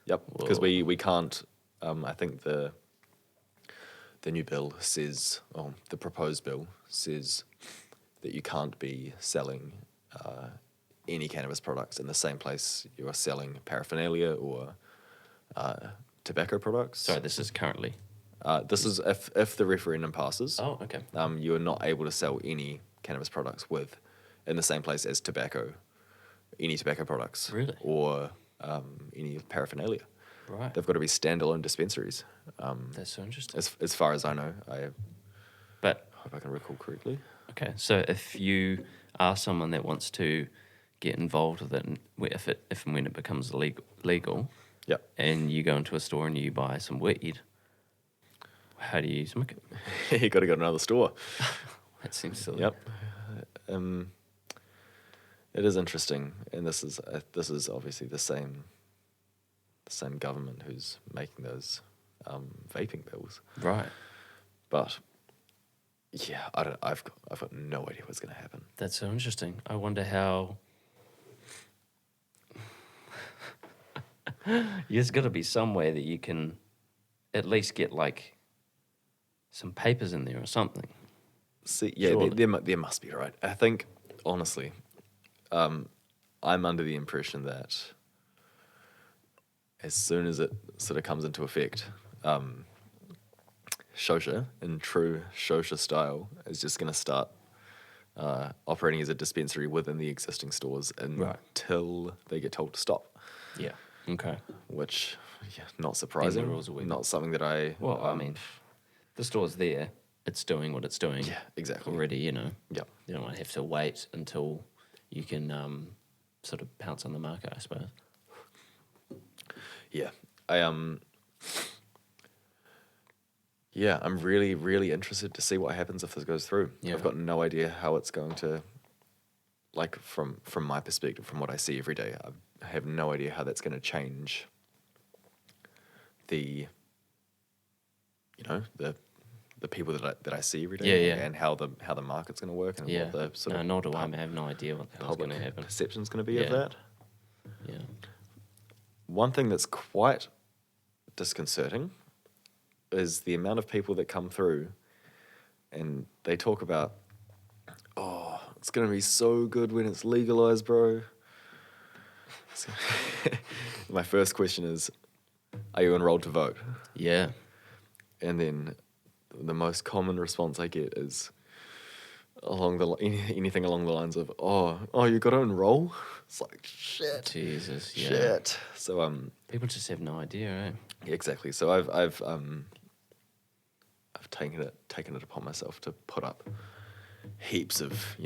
Yep. Because Whoa. we can't. I think the new bill says, or the proposed bill says, that you can't be selling any cannabis products in the same place you are selling paraphernalia or tobacco products. Sorry, this is currently. This is if the referendum passes. Oh, okay. You are not able to sell any cannabis products in the same place as any tobacco products. Really? Or any paraphernalia. Right. They've got to be standalone dispensaries. That's so interesting. As far as I know, But I hope I can recall correctly. okay, so if you are someone that wants to get involved with it, and if and when it becomes legal, Yep. and you go into a store and you buy some weed, how do you smoke it? You got to go to another store. That seems silly. Yep. It is interesting, and this is obviously the same government who's making those vaping bills. Right. But yeah, I've got no idea what's going to happen. That's so interesting. I wonder how. There's got to be some way that you can at least get like some papers in there or something. See, yeah, Surely. there must be, right? I think, honestly, I'm under the impression that as soon as it sort of comes into effect, Shosha, in true Shosha style, is just going to start operating as a dispensary within the existing stores until they get told to stop. Yeah. Okay. Which, yeah, not surprising. rules are weird. Not something that I... Well, I mean, the store's there. It's doing what it's doing. Yeah, exactly. Already, you know. Yeah. You don't want to have to wait until you can sort of pounce on the market, I suppose. Yeah, yeah, I'm really, really interested to see what happens if this goes through. Yeah. I've got no idea how it's going to, like, from my perspective, from what I see every day, I have no idea how that's going to change the people that I see every day, Yeah. and how the market's going to work, and Yeah. what the sort No, of nor do I. I have no idea what the hell's public going to happen. perception's going to be of Yeah. that. Yeah. One thing that's quite disconcerting is the amount of people that come through and they talk about, oh, it's going to be so good when it's legalized, bro. So my first question is, are you enrolled to vote? Yeah. And then the most common response I get is anything along the lines of, oh, you got to enroll? It's like, shit. Jesus. Yeah. Shit. So People just have no idea, eh? exactly. So I've taken it upon myself to put up heaps of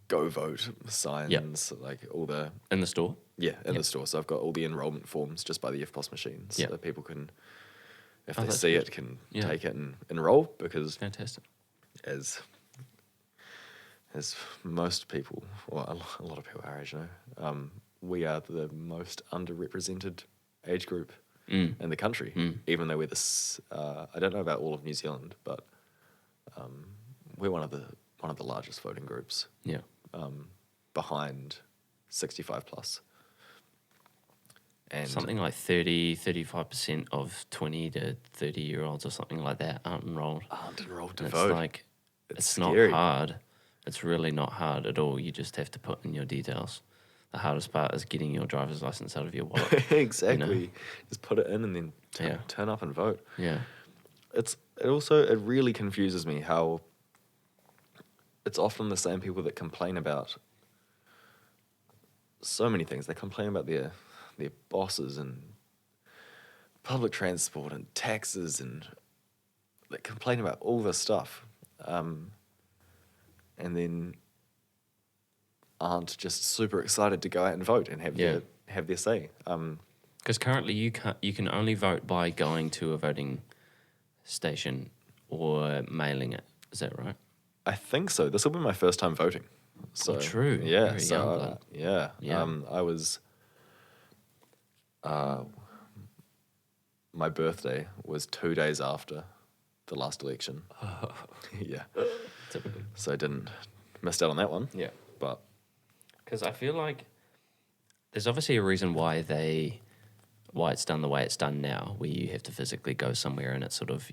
go vote signs, like all the In the store? in the store. So I've got all the enrollment forms just by the FPOS machines, so that people can, if they that's see good. it, can Yeah. take it and enroll, because Fantastic. as most people, well, a lot of people our age know, we are the most underrepresented age group in the country, even though we're this. I don't know about all of New Zealand, but we're one of the largest voting groups, Yeah. behind 65 plus. And Something like 35% of 20 to 30-year-olds or something like that aren't enrolled. aren't enrolled to And vote. It's like, it's not scary. hard. It's really not hard at all. You just have to put in your details. The hardest part is getting your driver's license out of your wallet. Exactly. Just put it in and then turn up and vote. Yeah. It really confuses me how it's often the same people that complain about so many things. They complain about their bosses and public transport and taxes, and they complain about all this stuff, and then aren't just super excited to go out and vote and have their say. Because currently you can only vote by going to a voting station or mailing it. Is that right? I think so. This will be my first time voting. So true. Yeah. Very So young blood. yeah. Yeah. I was. My birthday was 2 days after the last election. Yeah. Typically. So I missed out on that one. Yeah. But Because I feel like there's obviously a reason why it's done the way it's done now, where you have to physically go somewhere and it's sort of,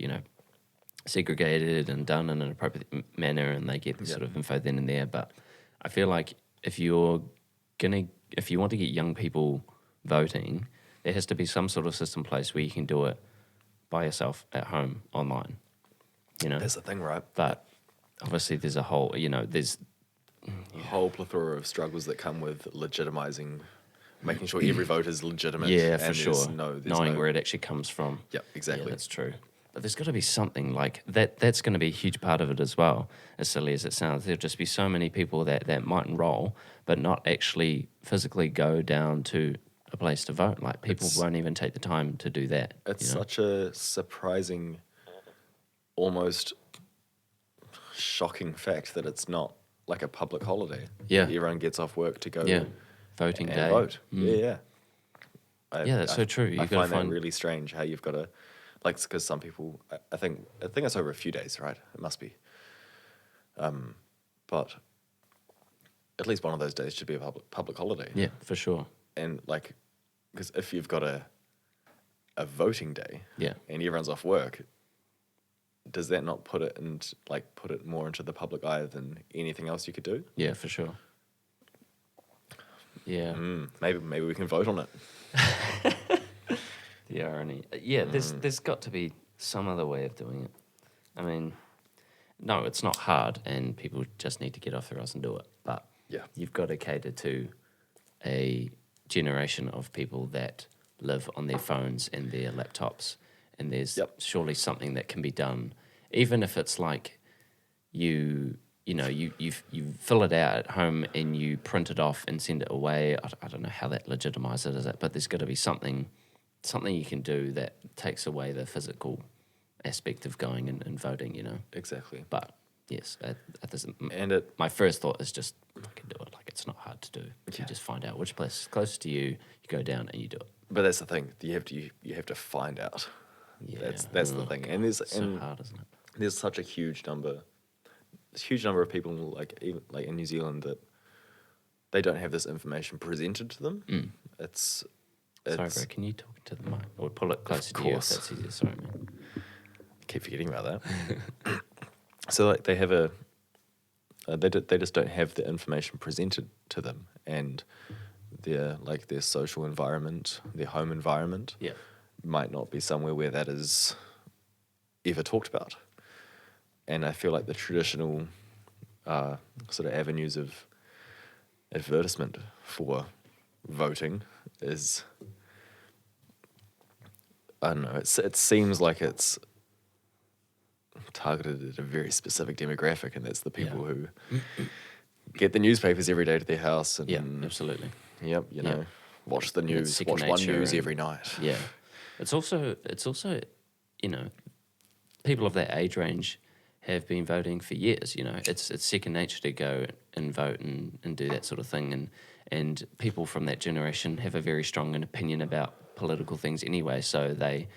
segregated and done in an appropriate manner, and they get the sort of info then and there. But I feel like if you want to get young people voting, there has to be some sort of system place where you can do it by yourself at home online. that's the thing, right? But obviously there's a whole, there's A whole plethora of struggles that come with legitimizing, making sure every vote is legitimate. yeah, and for sure. There's Knowing no, where it actually comes from. Yeah, exactly. Yeah, that's true. But there's got to be something like that. That's going to be a huge part of it as well. As silly as it sounds, there'll just be so many people that might enroll, but not actually physically go down to a place to vote. Like people won't even take the time to do that. It's you know? such a surprising, almost shocking fact that it's not like a public holiday. Yeah. Everyone gets off work to go Voting and day. vote. Yeah. Yeah, that's so true. I You've got to find that really strange how you've got to, like, because some people, I think it's over a few days, right? It must be. But at least one of those days should be a public holiday. Yeah, for sure. And like, because if you've got a voting day, Yeah. and everyone's off work, does that not put it more into the public eye than anything else you could do? Yeah, for sure. Yeah. Maybe we can vote on it. The irony. Yeah, there's got to be some other way of doing it. I mean, no, it's not hard, and people just need to get off their ass and do it. But Yeah. you've got to cater to a generation of people that live on their phones and their laptops, and there's surely something that can be done, even if it's like you fill it out at home and you print it off and send it away. I don't know how that legitimizes it, but there's got to be something you can do that takes away the physical aspect of going and voting, you know. Exactly. But yes, it doesn't. And My first thought is just fucking do it. Like, it's not hard to do. You just find out which place is closest to you. You go down and you do it. But that's the thing. You have to find out. Yeah, That's the thing. And there's so hard, isn't it? there's such a huge number of people even in New Zealand that they don't have this information presented to them. It's Sorry, bro. Can you talk to the mic or pull it closer to you if course. that's easier? Sorry, man. keep forgetting about that. So like they have they just don't have the information presented to them, and their social environment, their home environment, Yeah. might not be somewhere where that is ever talked about. And I feel like the traditional sort of avenues of advertisement for voting is, I don't know, it seems like it's targeted at a very specific demographic, and that's the people who get the newspapers every day to their house and Yeah, absolutely. Yep, you know, watch the And news, second watch one nature news and- every night. Yeah. It's also, you know, people of that age range have been voting for years, you know. It's second nature to go and vote and do that sort of thing. And people from that generation have a very strong opinion about political things anyway, so they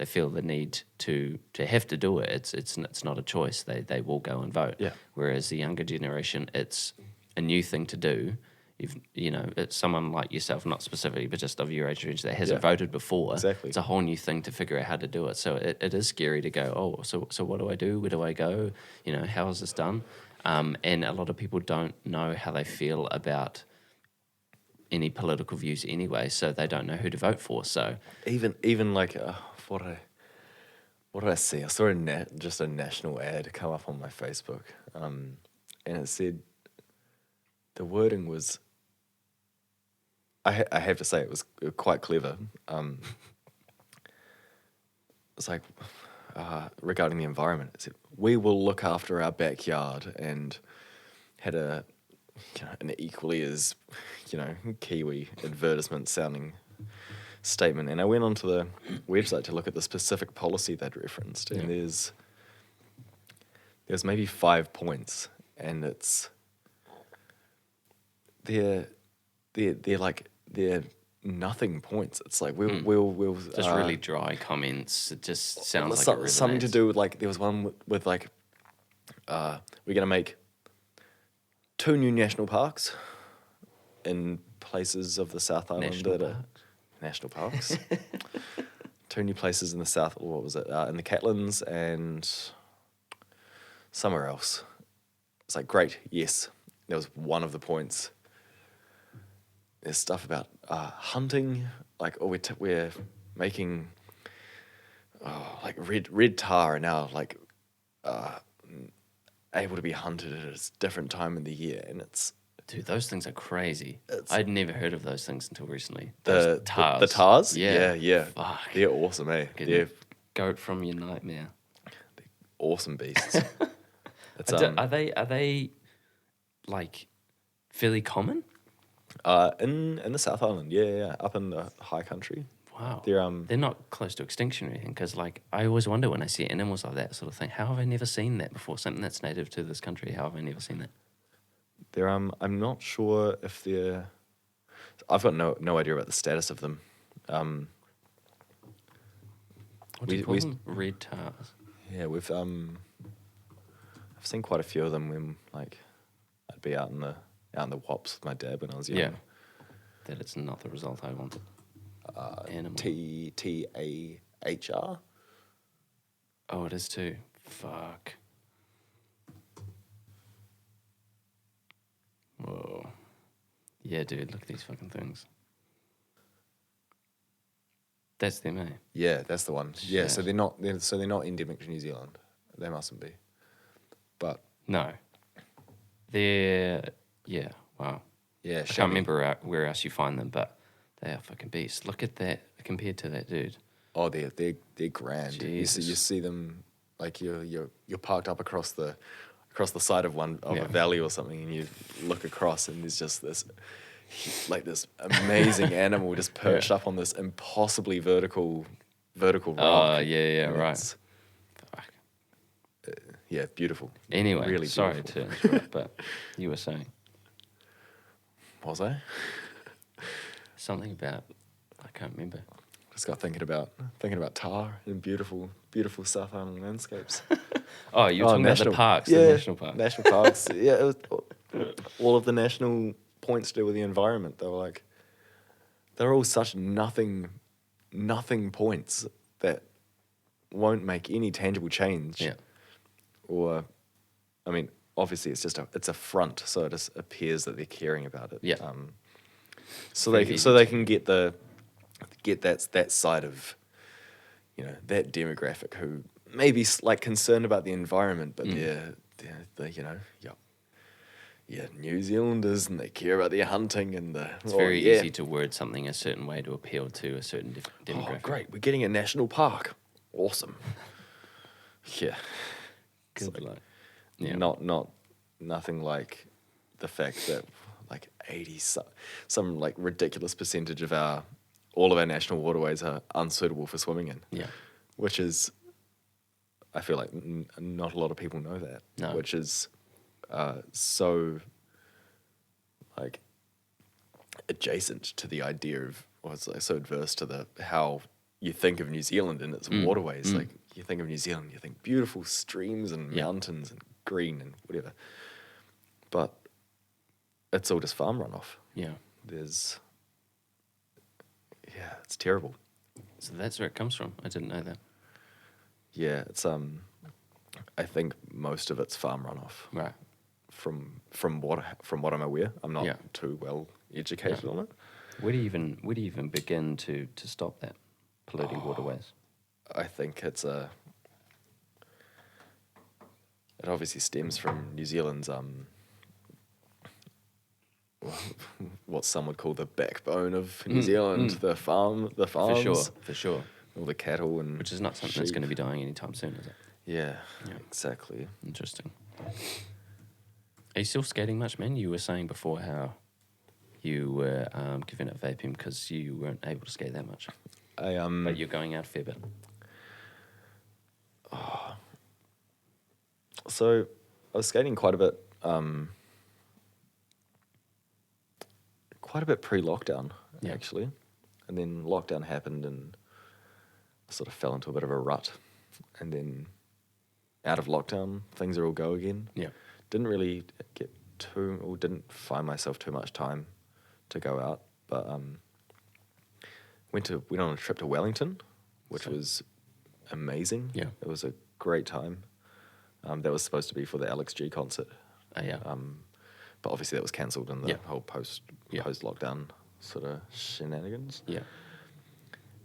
feel the need to have to do it. It's not a choice. They will go and vote. Yeah. Whereas the younger generation, it's a new thing to do. It's someone like yourself, not specifically, but just of your age range that hasn't voted before. Exactly. It's a whole new thing to figure out how to do it. So it is scary to go, oh, so what do I do? Where do I go? You know, how is this done? And a lot of people don't know how they feel about any political views anyway, so they don't know who to vote for. So Even like what did I see? I saw just a national ad come up on my Facebook, and it said the wording was. I have to say it was quite clever. It's like regarding the environment. It said, "We will look after our backyard," and had an equally as Kiwi advertisement sounding statement. And I went onto the website to look at the specific policy they'd referenced, and there's maybe 5 points, and they're nothing points. It's like we'll just really dry comments. It just sounds like it something to resonates. do with there was one with we're gonna make 2 new national parks in places of the South Island National that are national parks. 2 new places in the South. What was it? In the Catlins and somewhere else. It's like, great, yes. That was one of the points. There's stuff about hunting, we're making red tar are now able to be hunted at a different time in the year, and it's Dude, those things are crazy. I'd never heard of those things until recently. the Those tars. the tars. Yeah. Yeah. Fuck. They're awesome, eh? Good. They're goat from your nightmare. Awesome beasts. It's, Are they like fairly common? in the South Island, yeah, up in the high country. Wow. They're not close to extinction or anything, because like I always wonder when I see animals like that sort of thing, how have I never seen that before? Something that's native to this country, how have I never seen that? they're I'm not sure if they're. I've got no idea about the status of them. What do you call we- them? Red tars. Yeah, I've seen quite a few of them when like I'd be out in the wops with my dad when I was young. Yeah. That it's not the result I wanted. Animal. TAHR. Oh, it is too. Fuck. Whoa. Yeah, dude, look at these fucking things. That's them, eh? Yeah, that's the one. Yeah, so Shit. they're not endemic to New Zealand. They mustn't be. But No. They're, yeah, wow. yeah, I can't remember where else you find them, but they are fucking beasts. Look at that compared to that dude. Oh, they're grand. You Jesus. see them like you're parked up across the side of Yeah. a valley or something, and you look across, and there's just this amazing animal just perched up on this impossibly vertical rock. Oh, yeah, And right. it's- Fuck. Yeah, beautiful. Anyway, really sorry beautiful. to interrupt, but you were saying Was I? something about, I can't remember. Just got thinking about tar and beautiful South Island landscapes. Oh, you were talking about the parks, the national parks. National parks. Yeah, it was all of the national points to do with the environment. They're all such nothing points that won't make any tangible change. Yeah. Or, I mean, obviously it's a front, so it just appears that they're caring about it. Yeah. So Very they can get that side of, that demographic who may be like concerned about the environment, but they're New Zealanders, and they care about their hunting and the. It's very easy to word something a certain way to appeal to a certain demographic. Oh, great! We're getting a national park. Awesome. Yeah. Good luck. Yeah. Nothing like the fact that like 80 some like ridiculous percentage of all of our national waterways are unsuitable for swimming in. Yeah. Which is, I feel like not a lot of people know that. No. Which is so like adjacent to the idea of, or it's like so adverse to how you think of New Zealand and its waterways. Like you think of New Zealand, you think beautiful streams and mountains and green and whatever. But it's all just farm runoff. Yeah. It's terrible. So that's where it comes from. I didn't know that. Yeah, it's I think most of it's farm runoff. Right. From what I'm aware. I'm not Yeah. too well educated on it. Where do you even begin to stop that polluting waterways? I think it obviously stems from New Zealand's what some would call the backbone of New Zealand, the farms. For sure. All the cattle and Which is not something that's sheep. going to be dying anytime soon, is it? Yeah, Yeah. exactly. Interesting. Are you still skating much, man? You were saying before how you were giving up vaping because you weren't able to skate that much. But you're going out a fair bit. So I was skating quite a bit pre-lockdown, Yeah. actually. And then lockdown happened and I sort of fell into a bit of a rut. And then out of lockdown, things are all go again. Yeah. Didn't really didn't find myself too much time to go out. But went on a trip to Wellington, which was amazing. Yeah. It was a great time. That was supposed to be for the Alex G concert. Yeah. But obviously that was cancelled in the Yeah. whole post Yeah. lockdown sort of shenanigans. Yeah.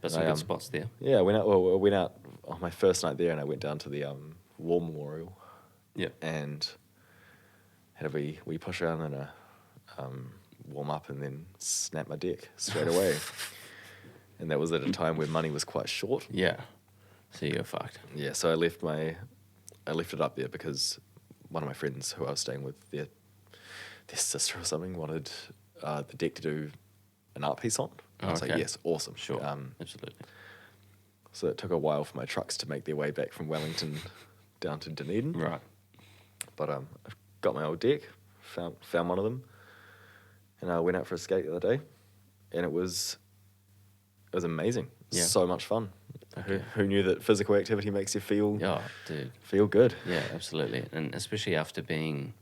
But some I, good spots there. Yeah, I went out on my first night there, and I went down to the War Memorial Yeah. and had a wee push around and a warm up, and then snap my deck straight away. And that was at a time where money was quite short. Yeah. So you're fucked. Yeah, so I left it up there because one of my friends who I was staying with, their sister or something wanted the deck to do an art piece on. I was like, Okay. yes, awesome. Sure. Absolutely. So it took a while for my trucks to make their way back from Wellington down to Dunedin. Right. But I got my old deck, found one of them, and I went out for a skate the other day, and it was amazing. Yeah. So much fun. Okay. Who knew that physical activity makes you feel Oh, dude. feel good? Yeah, absolutely. And especially after being,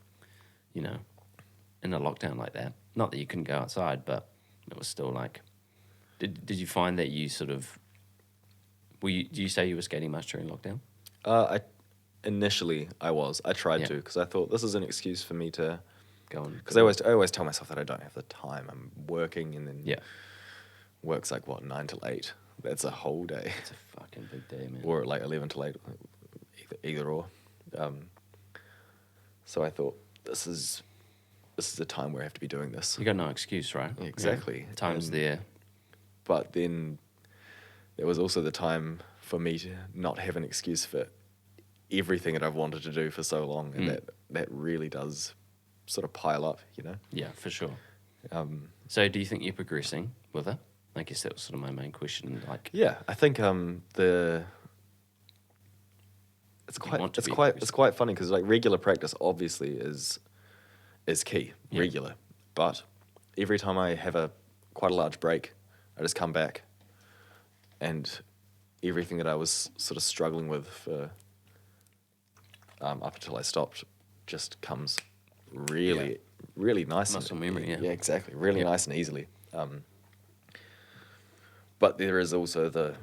you know, in a lockdown like that. Not that you couldn't go outside, but it was still like... Did you find that you sort of... do you say you were skating much during lockdown? Initially, I was. I tried Yeah. to because I thought this is an excuse for me to Go on. because I always tell myself that I don't have the time. I'm working, and then Yeah. work's like 9 till 8. That's a whole day, It's a fucking big day, man. or like 11 till 8, either or. So I thought this is a time where I have to be doing this. You got no excuse, right? Exactly. Yeah. Time's And- there. But then there was also the time for me to not have an excuse for everything that I've wanted to do for so long, and that really does sort of pile up, you know. Yeah, for sure. So do you think you're progressing with it? I guess that was sort of my main question. Like, Yeah, I think it's want to be quite funny because like regular practice obviously is key, Yeah. regular. But every time I have quite a large break, I just come back, and everything that I was sort of struggling with for up until I stopped just comes really nice. Muscle memory, yeah. Yeah, exactly. Really Yeah. nice and easily. But there is also the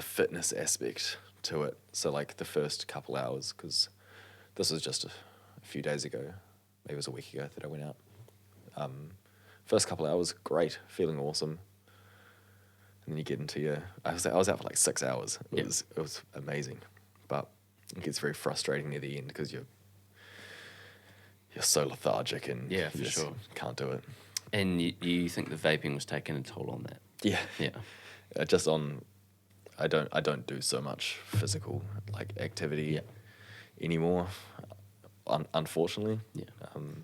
fitness aspect to it. So like the first couple hours, because this was just a few days ago, maybe it was a week ago that I went out. First couple hours, great, feeling awesome. And then you get into I was out for like 6 hours. It was amazing, but it gets very frustrating near the end because you're so lethargic and Yeah, you for just sure. can't do it. and you think the vaping was taking a toll on that? Yeah, Yeah. just on. I don't do so much physical like activity Yeah. anymore. Unfortunately. Yeah.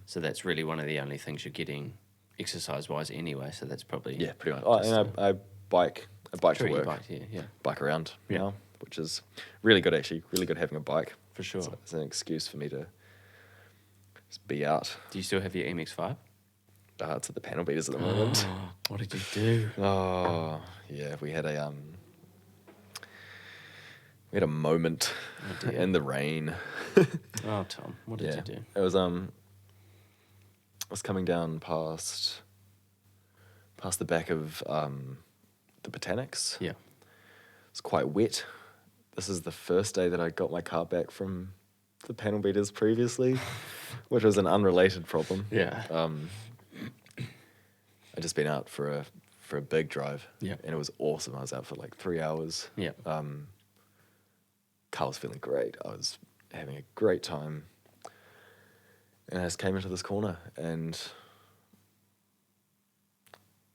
So that's really one of the only things you're getting exercise-wise anyway, so that's probably... Yeah, pretty much. Oh, and I bike. I bike True, to you work. bike, yeah. Bike around Yeah. now, which is really good actually. Really good having a bike. For sure. It's an excuse for me to just be out. Do you still have your MX-5? It's at the panel beaters at the moment. What did you do? Oh, yeah. We had a moment Oh, dear. in the rain. Oh, Tom, what did you do? It was I was coming down past the back of the Botanics. Yeah. It's quite wet. This is the first day that I got my car back from the panel beaters previously, which was an unrelated problem. Yeah. I'd just been out for a big drive. Yeah. And it was awesome. I was out for like 3 hours. Yeah. Car was feeling great. I was having a great time. And I just came into this corner and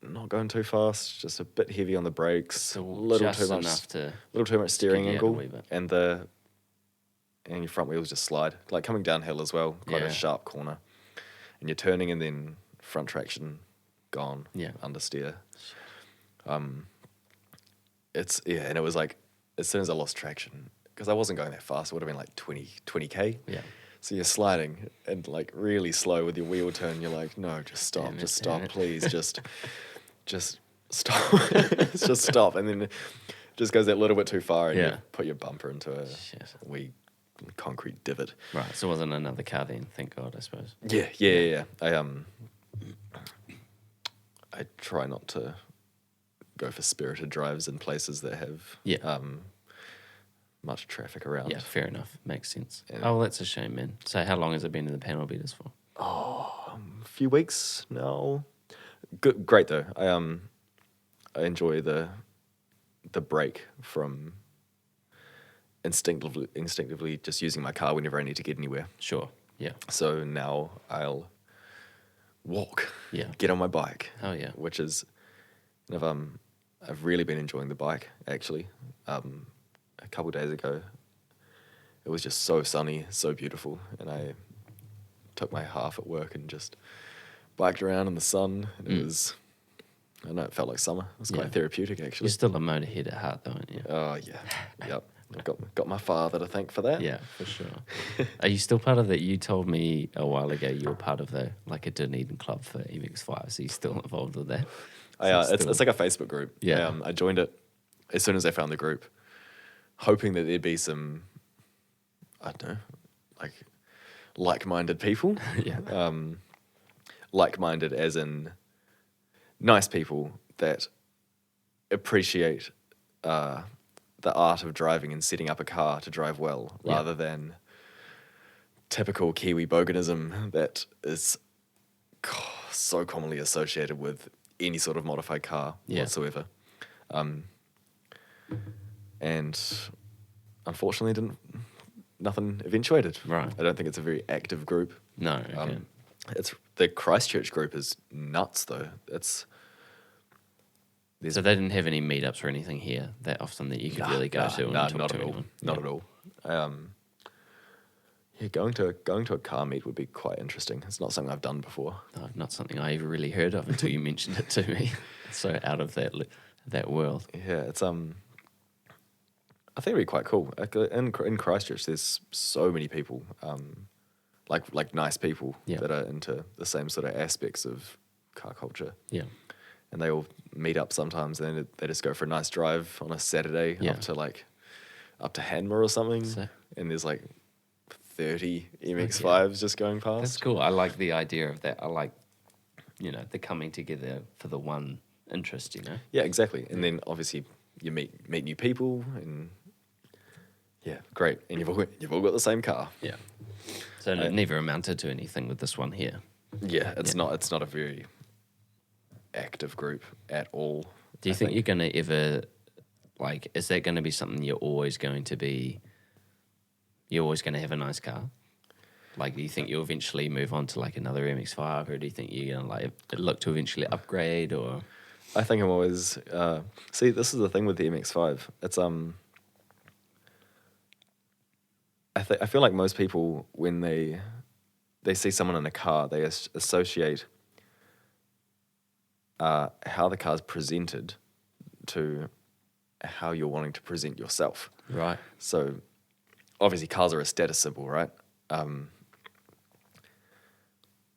not going too fast, just a bit heavy on the brakes, So little just too much, enough to little too much steering skid you out a angle, wee bit. and your front wheels just slide, like coming downhill as well, quite Yeah. a sharp corner, and you're turning and then front traction gone, Yeah. understeer. And it was like as soon as I lost traction, because I wasn't going that fast, it would have been like 20k. Yeah. So you're sliding and like really slow with your wheel turn. You're like, no, just stop, Damn it, just damn stop, it. please, just stop, just stop. And then it just goes that little bit too far, and Yeah. you put your bumper into a Shit. wee concrete divot. Right, so it wasn't another car then, thank God, I suppose. Yeah. I try not to go for spirited drives in places that have much traffic around. Yeah, fair enough. Makes sense. Yeah. Oh, well, that's a shame, man. So how long has it been in the panel beaters for? A few weeks now. Good, great though. I enjoy the break from instinctively just using my car whenever I need to get anywhere. Sure. Yeah. So now I'll walk, Yeah. get on my bike. Oh, yeah. Which is, I've really been enjoying the bike actually. a couple days ago, it was just so sunny, so beautiful, and I took my half at work and just biked around in the sun, and it was, I don't know, it felt like summer. It was quite therapeutic, actually. You're still a motorhead at heart, though, aren't you? Oh, yeah. Yep. I've got my father to thank for that. Yeah, for sure. Are you still part of that? You told me a while ago you were part of a Dunedin club for MX5, so you're still involved with that? It's like a Facebook group. Yeah. I joined it as soon as I found the group, hoping that there'd be some, I don't know, like-minded people. Yeah. Like-minded as in nice people that appreciate the art of driving and setting up a car to drive well, rather than typical Kiwi boganism that is so commonly associated with any sort of modified car whatsoever. And unfortunately, nothing eventuated. Right. I don't think it's a very active group. No. Okay. It's the Christchurch group is nuts though. So they didn't have any meetups or anything here that often that you could really go to and talk not to at all. anyone? Not at all. Going to a car meet would be quite interesting. It's not something I've done before. No, not something I ever really heard of until you mentioned it to me. So out of that world. Yeah, it's I think it'd be quite cool. In Christchurch, there's so many people, like nice people that are into the same sort of aspects of car culture. Yeah. And they all meet up sometimes, and then they just go for a nice drive on a Saturday up to Hanmer or something. And there's 30 MX5s just going past. That's cool. I like the idea of that. I like, the coming together for the one interest, Yeah, exactly. And then obviously you meet new people, and great. And you've all got the same car. Yeah. So it never amounted to anything with this one here. Yeah, it's not a very active group at all. Do you think you're going to ever, is that going to be something you're always going to have a nice car? Do you think you'll eventually move on to another MX5, or do you think you're going to look to eventually upgrade, or? I think I'm always, see, this is the thing with the MX5. It's, I feel like most people, when they see someone in a car, they associate how the car's presented to how you're wanting to present yourself. Right. So obviously cars are a status symbol, right?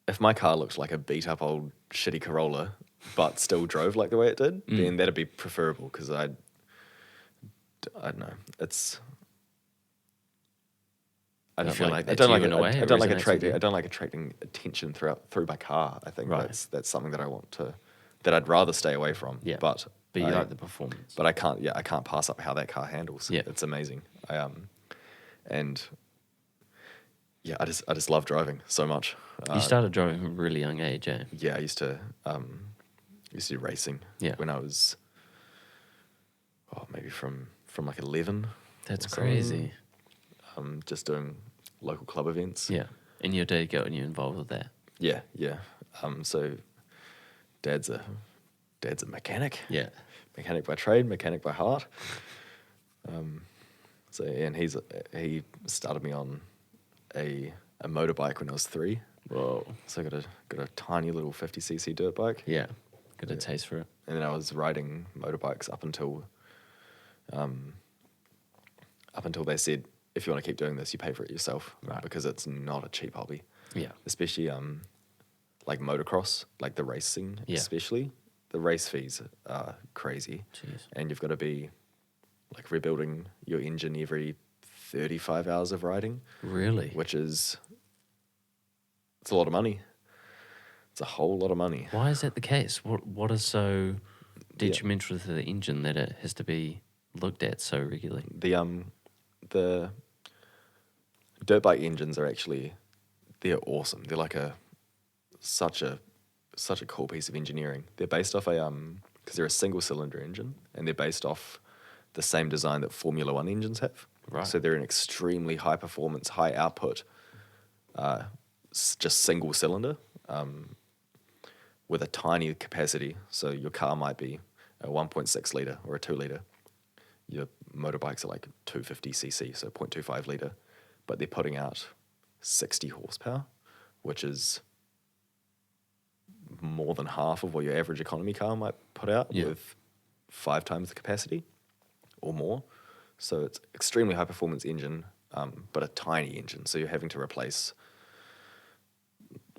If my car looked like a beat up old shitty Corolla but still drove like the way it did, then that'd be preferable, because I don't know. I don't like attracting attention through my car. I think that's something that I want to, that I'd rather stay away from. Yeah. But you like the performance. But I can't pass up how that car handles. Yeah. It's amazing. I just love driving so much. You started driving from a really young age, eh? Yeah, I used to do racing when I was maybe from 11. That's crazy. Just doing local club events. Yeah. And your dad got you involved with that? Yeah. So dad's a mechanic. Yeah. Mechanic by trade, mechanic by heart. And he started me on a motorbike when I was 3. Whoa. So I got a tiny little 50cc dirt bike. Yeah. Got a taste for it. And then I was riding motorbikes up until they said, if you want to keep doing this, you pay for it yourself, right? Because it's not a cheap hobby. Yeah. Especially motocross, the racing, especially. The race fees are crazy. Jeez. And you've got to be rebuilding your engine every 35 hours of riding. Really? It's a lot of money. It's a whole lot of money. Why is that the case? What is so detrimental to the engine that it has to be looked at so regularly? The dirt bike engines are they're awesome. They're such a cool piece of engineering. They're based off because they're a single cylinder engine, and they're based off the same design that Formula One engines have. Right. So they're an extremely high performance, high output, just single cylinder, with a tiny capacity. So your car might be a 1.6 litre or a 2 litre. your motorbikes are like 250cc, so 0.25 litre, but they're putting out 60 horsepower, which is more than half of what your average economy car might put out with 5 times the capacity or more. So it's extremely high performance engine, but a tiny engine. So you're having to replace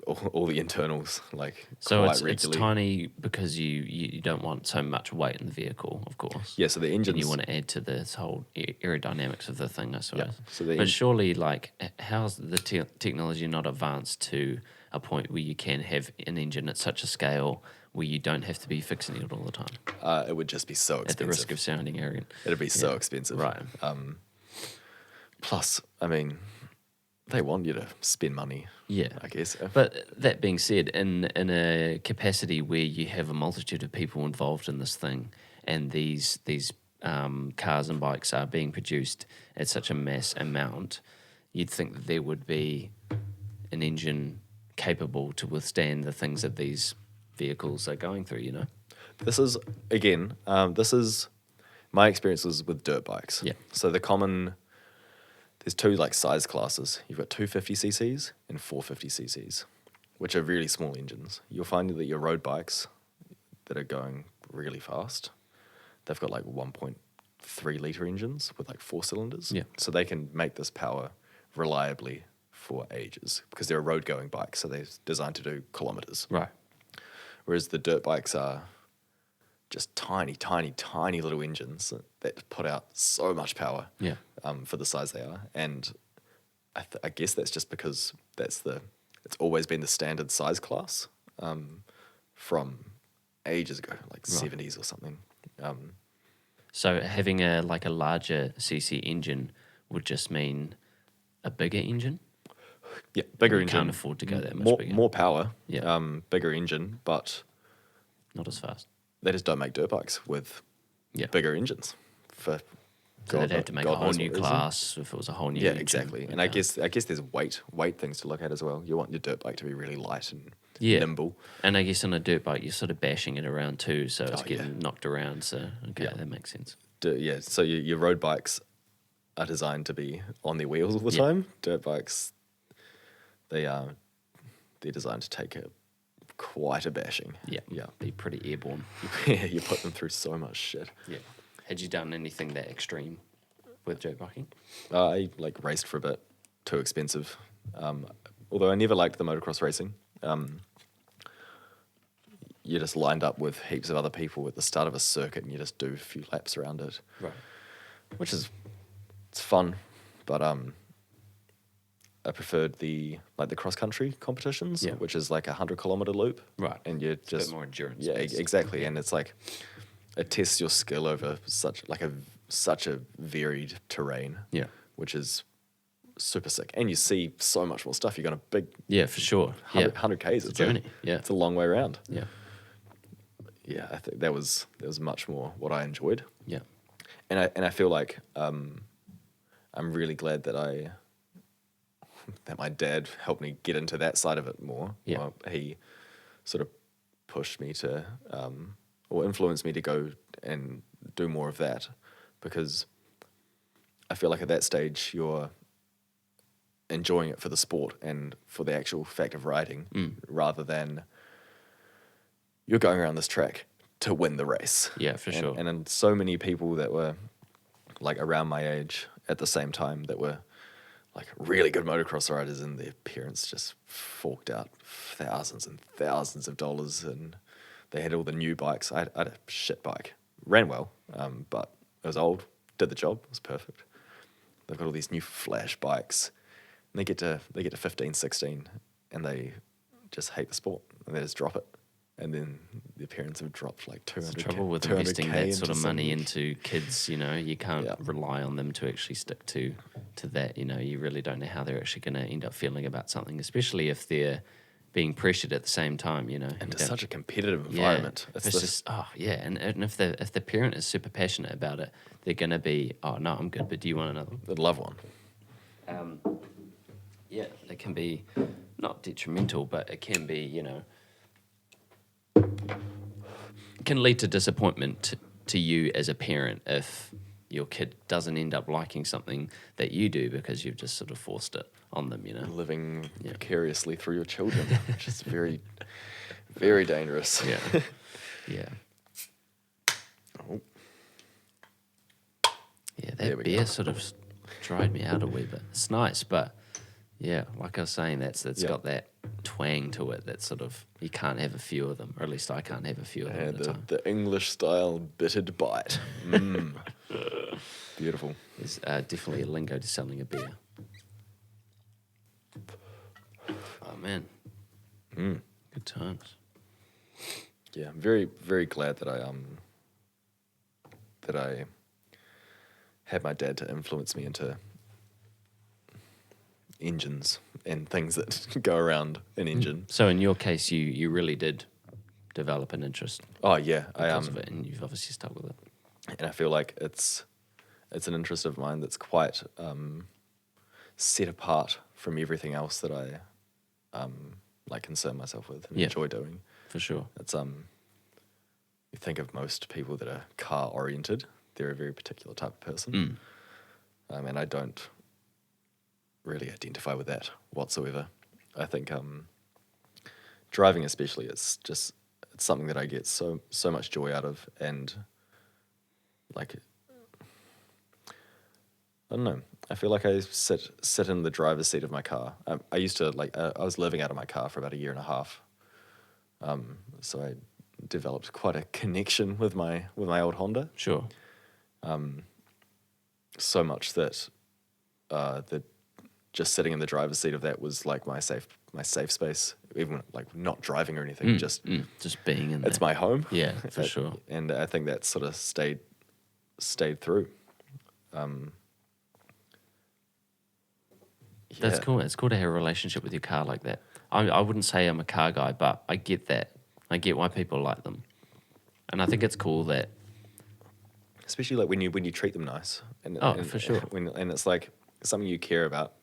all the internals like So quite it's regularly. tiny because you don't want so much weight in the vehicle, of course. Yeah, so the engines. And you want to add to this whole aerodynamics of the thing, I suppose. So the but surely, like, how's the technology not advanced to a point where you can have an engine at such a scale where you don't have to be fixing it all the time? It would just be so expensive. At the risk of sounding arrogant. It'd be so expensive. Right. Plus, I mean, they want you to spend money. Yeah. I guess. But that being said, in a capacity where you have a multitude of people involved in this thing, and these cars and bikes are being produced at such a mass amount, you'd think that there would be an engine capable to withstand the things that these vehicles are going through, you know? This is, again, my experiences with dirt bikes. Yeah. So there's 2 like size classes. You've got 250cc's and 450cc's, which are really small engines. You'll find that your road bikes that are going really fast, they've got like 1.3 litre engines with like 4 cylinders. Yeah. So they can make this power reliably for ages because they're a road going bike. So they're designed to do kilometers. Right. Whereas the dirt bikes are just tiny, tiny, tiny little engines that put out so much power for the size they are. And I guess that's just because it's always been the standard size class from ages ago, like 70s or something. So having a larger CC engine would just mean a bigger engine? Yeah, bigger You engine. can't afford to go that much bigger. More power, Yeah. bigger engine, but Not as fast. they just don't make dirt bikes with bigger engines. For So they'd have to make a God whole knows new what reason. class if it was a whole new Yeah, engine. exactly. And I guess there's weight things to look at as well. You want your dirt bike to be really light and nimble. And I guess on a dirt bike, you're sort of bashing it around too, so it's Oh, getting knocked around. So, okay, that makes sense. So your road bikes are designed to be on their wheels all the Yeah. time. Dirt bikes, they're designed to take quite a bashing. Yeah. Yeah. Be pretty airborne. You put them through so much shit. Yeah. Had you done anything that extreme with dirt biking? I like raced for a bit. Too expensive. Although I never liked the motocross racing. You're just lined up with heaps of other people at the start of a circuit, and you just do a few laps around it, Right. which is it's fun. But I preferred the cross country competitions, which is like 100-kilometer loop, Right. And you're It's a just bit more endurance. yeah, based. exactly. And it's like it tests your skill over such a varied terrain, which is super sick. And you see so much more stuff. You're going a big Yeah, for sure. 100 Ks. It's a journey. It's a long way around. Yeah. Yeah, I think that was much more what I enjoyed. Yeah. And I feel like I'm really glad that my dad helped me get into that side of it more. Yeah. Well, he sort of pushed me to or influenced me to go and do more of that, because I feel like at that stage you're enjoying it for the sport and for the actual fact of riding, rather than you're going around this track to win the race. Yeah, for sure. And then so many people that were like around my age at the same time that were like really good motocross riders, and their parents just forked out thousands and thousands of dollars, and they had all the new bikes. I had a shit bike, ran well, but it was old, did the job, it was perfect. They've got all these new flash bikes, and they get to 15, 16, and they just hate the sport, and they just drop it. And then their parents have dropped like 200. The trouble with 200K investing that sort of into money some- into kids, you know, you can't Yeah. rely on them to actually stick to that. You know, you really don't know how they're actually going to end up feeling about something, especially if they're being pressured at the same time. You know, And You it's don't- such a competitive environment. It's just and if the parent is super passionate about it, they're going to be, oh no, I'm good, but do you want another? I'd love one. Yeah, it can be not detrimental, but it can be, you know, can lead to disappointment to you as a parent if your kid doesn't end up liking something that you do because you've just sort of forced it on them, you know. Living vicariously through your children, which is very, very dangerous. Yeah. Yeah. Oh, Yeah, There that we beer go. sort of dried me out a wee bit. It's nice, but yeah, like I was saying, it's Yeah. got that twang to it that sort of, you can't have a few of them, or at least I can't have a few of them at a time. the English style bittered bite. Beautiful. There's definitely a lingo to selling a beer. Oh, man. Good times. Yeah, I'm very, very glad that I had my dad to influence me into engines and things that go around an engine. So in your case, you really did develop an interest Oh yeah, because of it, and you've obviously stuck with it. and I feel like it's an interest of mine that's quite set apart from everything else that I like concern myself with and Yeah. enjoy doing. For sure. It's you think of most people that are car oriented, they're a very particular type of person, and I don't really identify with that whatsoever. I think driving especially, it's something that I get so much joy out of, and like I don't know. I feel like I sit in the driver's seat of my car. I used to I was living out of my car for about a year and a half, so I developed quite a connection with my old Honda. Sure. So much that that just sitting in the driver's seat of that was like my safe space, even like not driving or anything. Just being in there. it's my home. Yeah, for sure. And I think that sort of stayed through. That's Yeah. cool. It's cool to have a relationship with your car like that. I wouldn't say I'm a car guy, but I get that. I get why people like them. And I think it's cool that, Especially like when you treat them nice. And, Oh, and for sure. And it's like something you care about.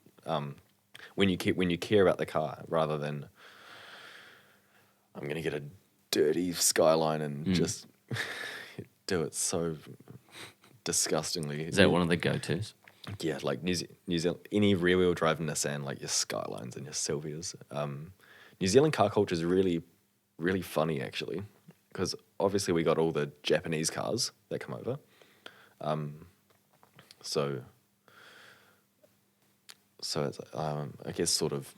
When you care about the car rather than I'm gonna get a dirty Skyline and just do it so disgustingly. is that one of the go-tos? Yeah, like New Zealand, any rear-wheel drive Nissan, like your Skylines and your Silvias. New Zealand car culture is really, really funny actually, because obviously we got all the Japanese cars that come over. So it's, I guess sort of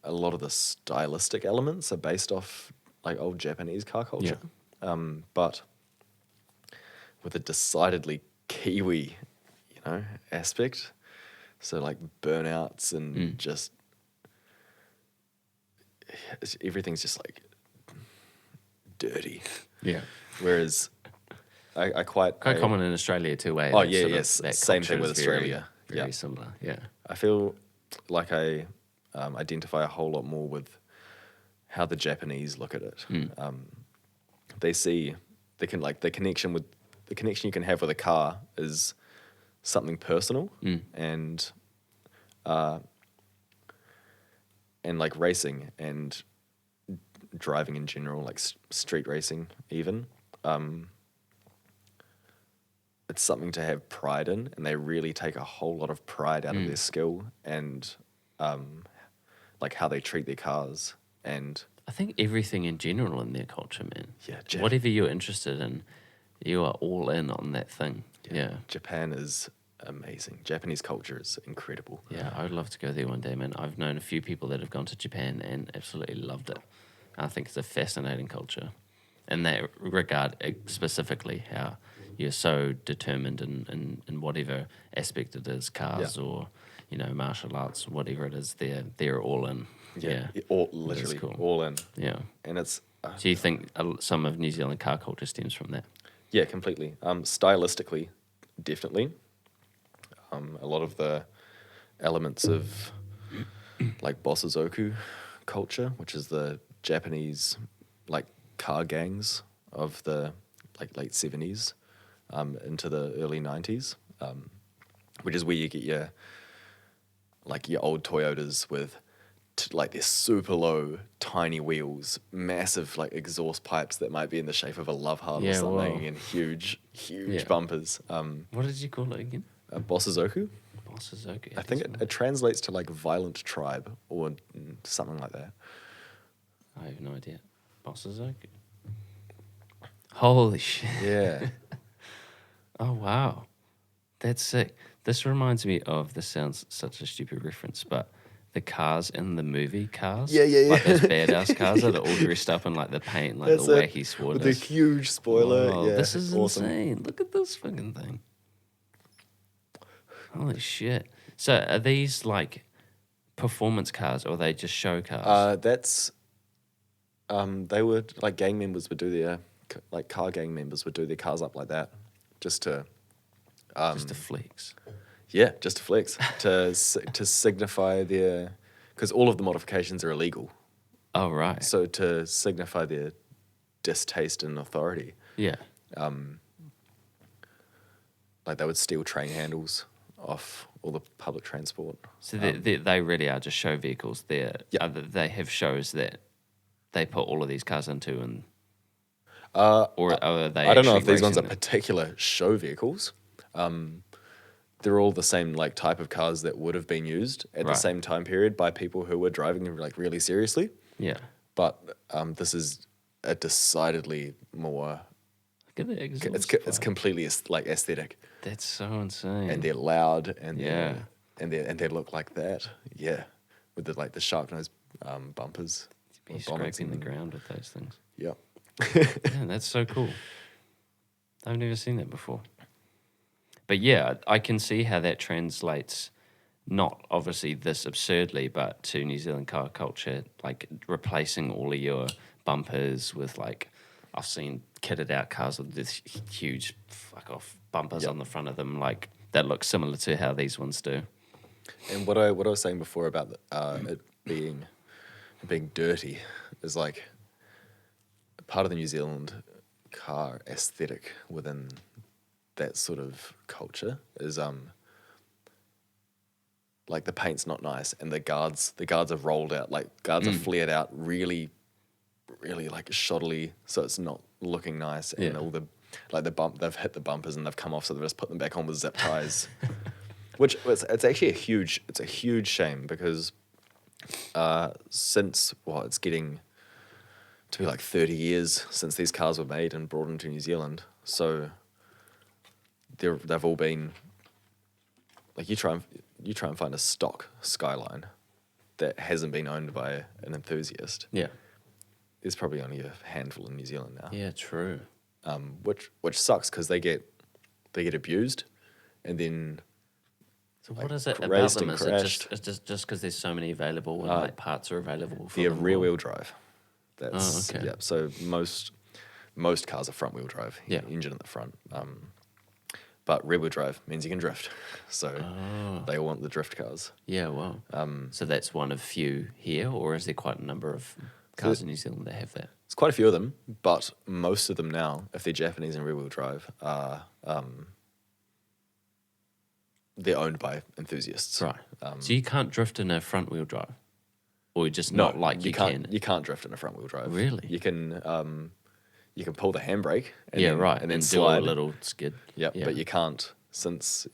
a lot of the stylistic elements are based off like old Japanese car culture, but with a decidedly Kiwi, aspect. So like burnouts and just everything's just like dirty. Yeah. Whereas I quite Common in Australia too, eh? Oh, That yeah, sort of- yes. that Same thing culture with is very, Australia. Very Yeah. similar, yeah. I feel like I identify a whole lot more with how the Japanese look at it. They see the connection you can have with a car is something personal and like racing and driving in general, like street racing even. It's something to have pride in, and they really take a whole lot of pride out of their skill and like how they treat their cars. And I think everything in general in their culture, man. Yeah, Whatever you're interested in, you are all in on that thing. Yeah. Japan is amazing. Japanese culture is incredible. Yeah, I would love to go there one day, man. I've known a few people that have gone to Japan and absolutely loved it. I think it's a fascinating culture. In that regard, specifically, how you're so determined in whatever aspect it is, cars or, martial arts, whatever it is, they're all in. Yeah. Literally cool. all in. Yeah. And it's So you think some of New Zealand car culture stems from that? yeah, completely. Stylistically, definitely. A lot of the elements of like Bosozoku culture, which is the Japanese like car gangs of the like late 70s into the early 90s, which is where you get your old Toyotas with like they're super low, tiny wheels, massive like exhaust pipes that might be in the shape of a love heart or Yeah, something, whoa. and huge Yeah. bumpers. What did you call it again? Bossazoku. Bosses, okay. I think it translates to like violent tribe or something like that. I have no idea. Bosses, okay. Holy shit. Yeah. Oh, wow. That's sick. This reminds me of, this sounds such a stupid reference, but the cars in the movie Cars. Yeah. Like those badass cars that are all dressed up in like the paint, like That's the it. wacky sword. With the huge spoiler. Whoa, Yeah, this is awesome. insane. Look at this fucking thing. Holy shit. So are these like performance cars or are they just show cars? That's they would like gang members would do their like car gang members would do their cars up like that, just to just the flex. yeah, just to flex to signify their because all of the modifications are illegal. Oh, right. So to signify their distaste and authority, Yeah. like they would steal train handles off all the public transport. So they really are just show vehicles. Yeah. They have shows that they put all of these cars into, and or are they? I don't know if actually these ones are racing them? particular show vehicles. They're all the same like type of cars that would have been used at the Right. same time period by people who were driving them like really seriously. Yeah. But this is a decidedly more. Look at the exhaust. It's completely like aesthetic, That's so insane. and they're loud, and Yeah. they look like that. Yeah, with the like the sharp nose bumpers. be or bonnets scraping the and- ground with those things. Yeah. Yeah, that's so cool. I've never seen that before. But yeah, I can see how that translates, not obviously this absurdly, but to New Zealand car culture, like replacing all of your bumpers with like, I've seen kitted out cars with this huge fuck off bumpers Yep. on the front of them, like that look similar to how these ones do. And what I was saying before about it being dirty is like part of the New Zealand car aesthetic within that sort of culture is like the paint's not nice and the guards are rolled out, like guards are flared out really like shoddily, so it's not looking nice, and Yeah. all the like the bump they've hit the bumpers and they've come off, so they've just put them back on with zip ties. Which it's actually a huge shame because since it's getting to be like 30 years since these cars were made and brought into New Zealand, so they've all been like you try and find a stock Skyline that hasn't been owned by an enthusiast. Yeah. There's probably only a handful in New Zealand now. Yeah, true. Which sucks because they get abused, and then So what is it about raced them? and Is it crashed. just because there's so many available and like parts are available for they're them? rear or- wheel drive. That's okay. yeah. So most cars are front wheel drive. Yeah. Engine at the front. But rear wheel drive means you can drift. So they all want the drift cars. Yeah, wow. So that's one of few here, or is there quite a number of cars in New Zealand that have that? It's quite a few of them, but most of them now, if they're Japanese and rear wheel drive, are they're owned by enthusiasts. Right. So you can't drift in a front wheel drive, or just not like you can't. can. You can't drift in a front wheel drive. Really? You can pull the handbrake. And Yeah, then, right. And then do slide. a little skid. Yep, Yeah. but you can't, since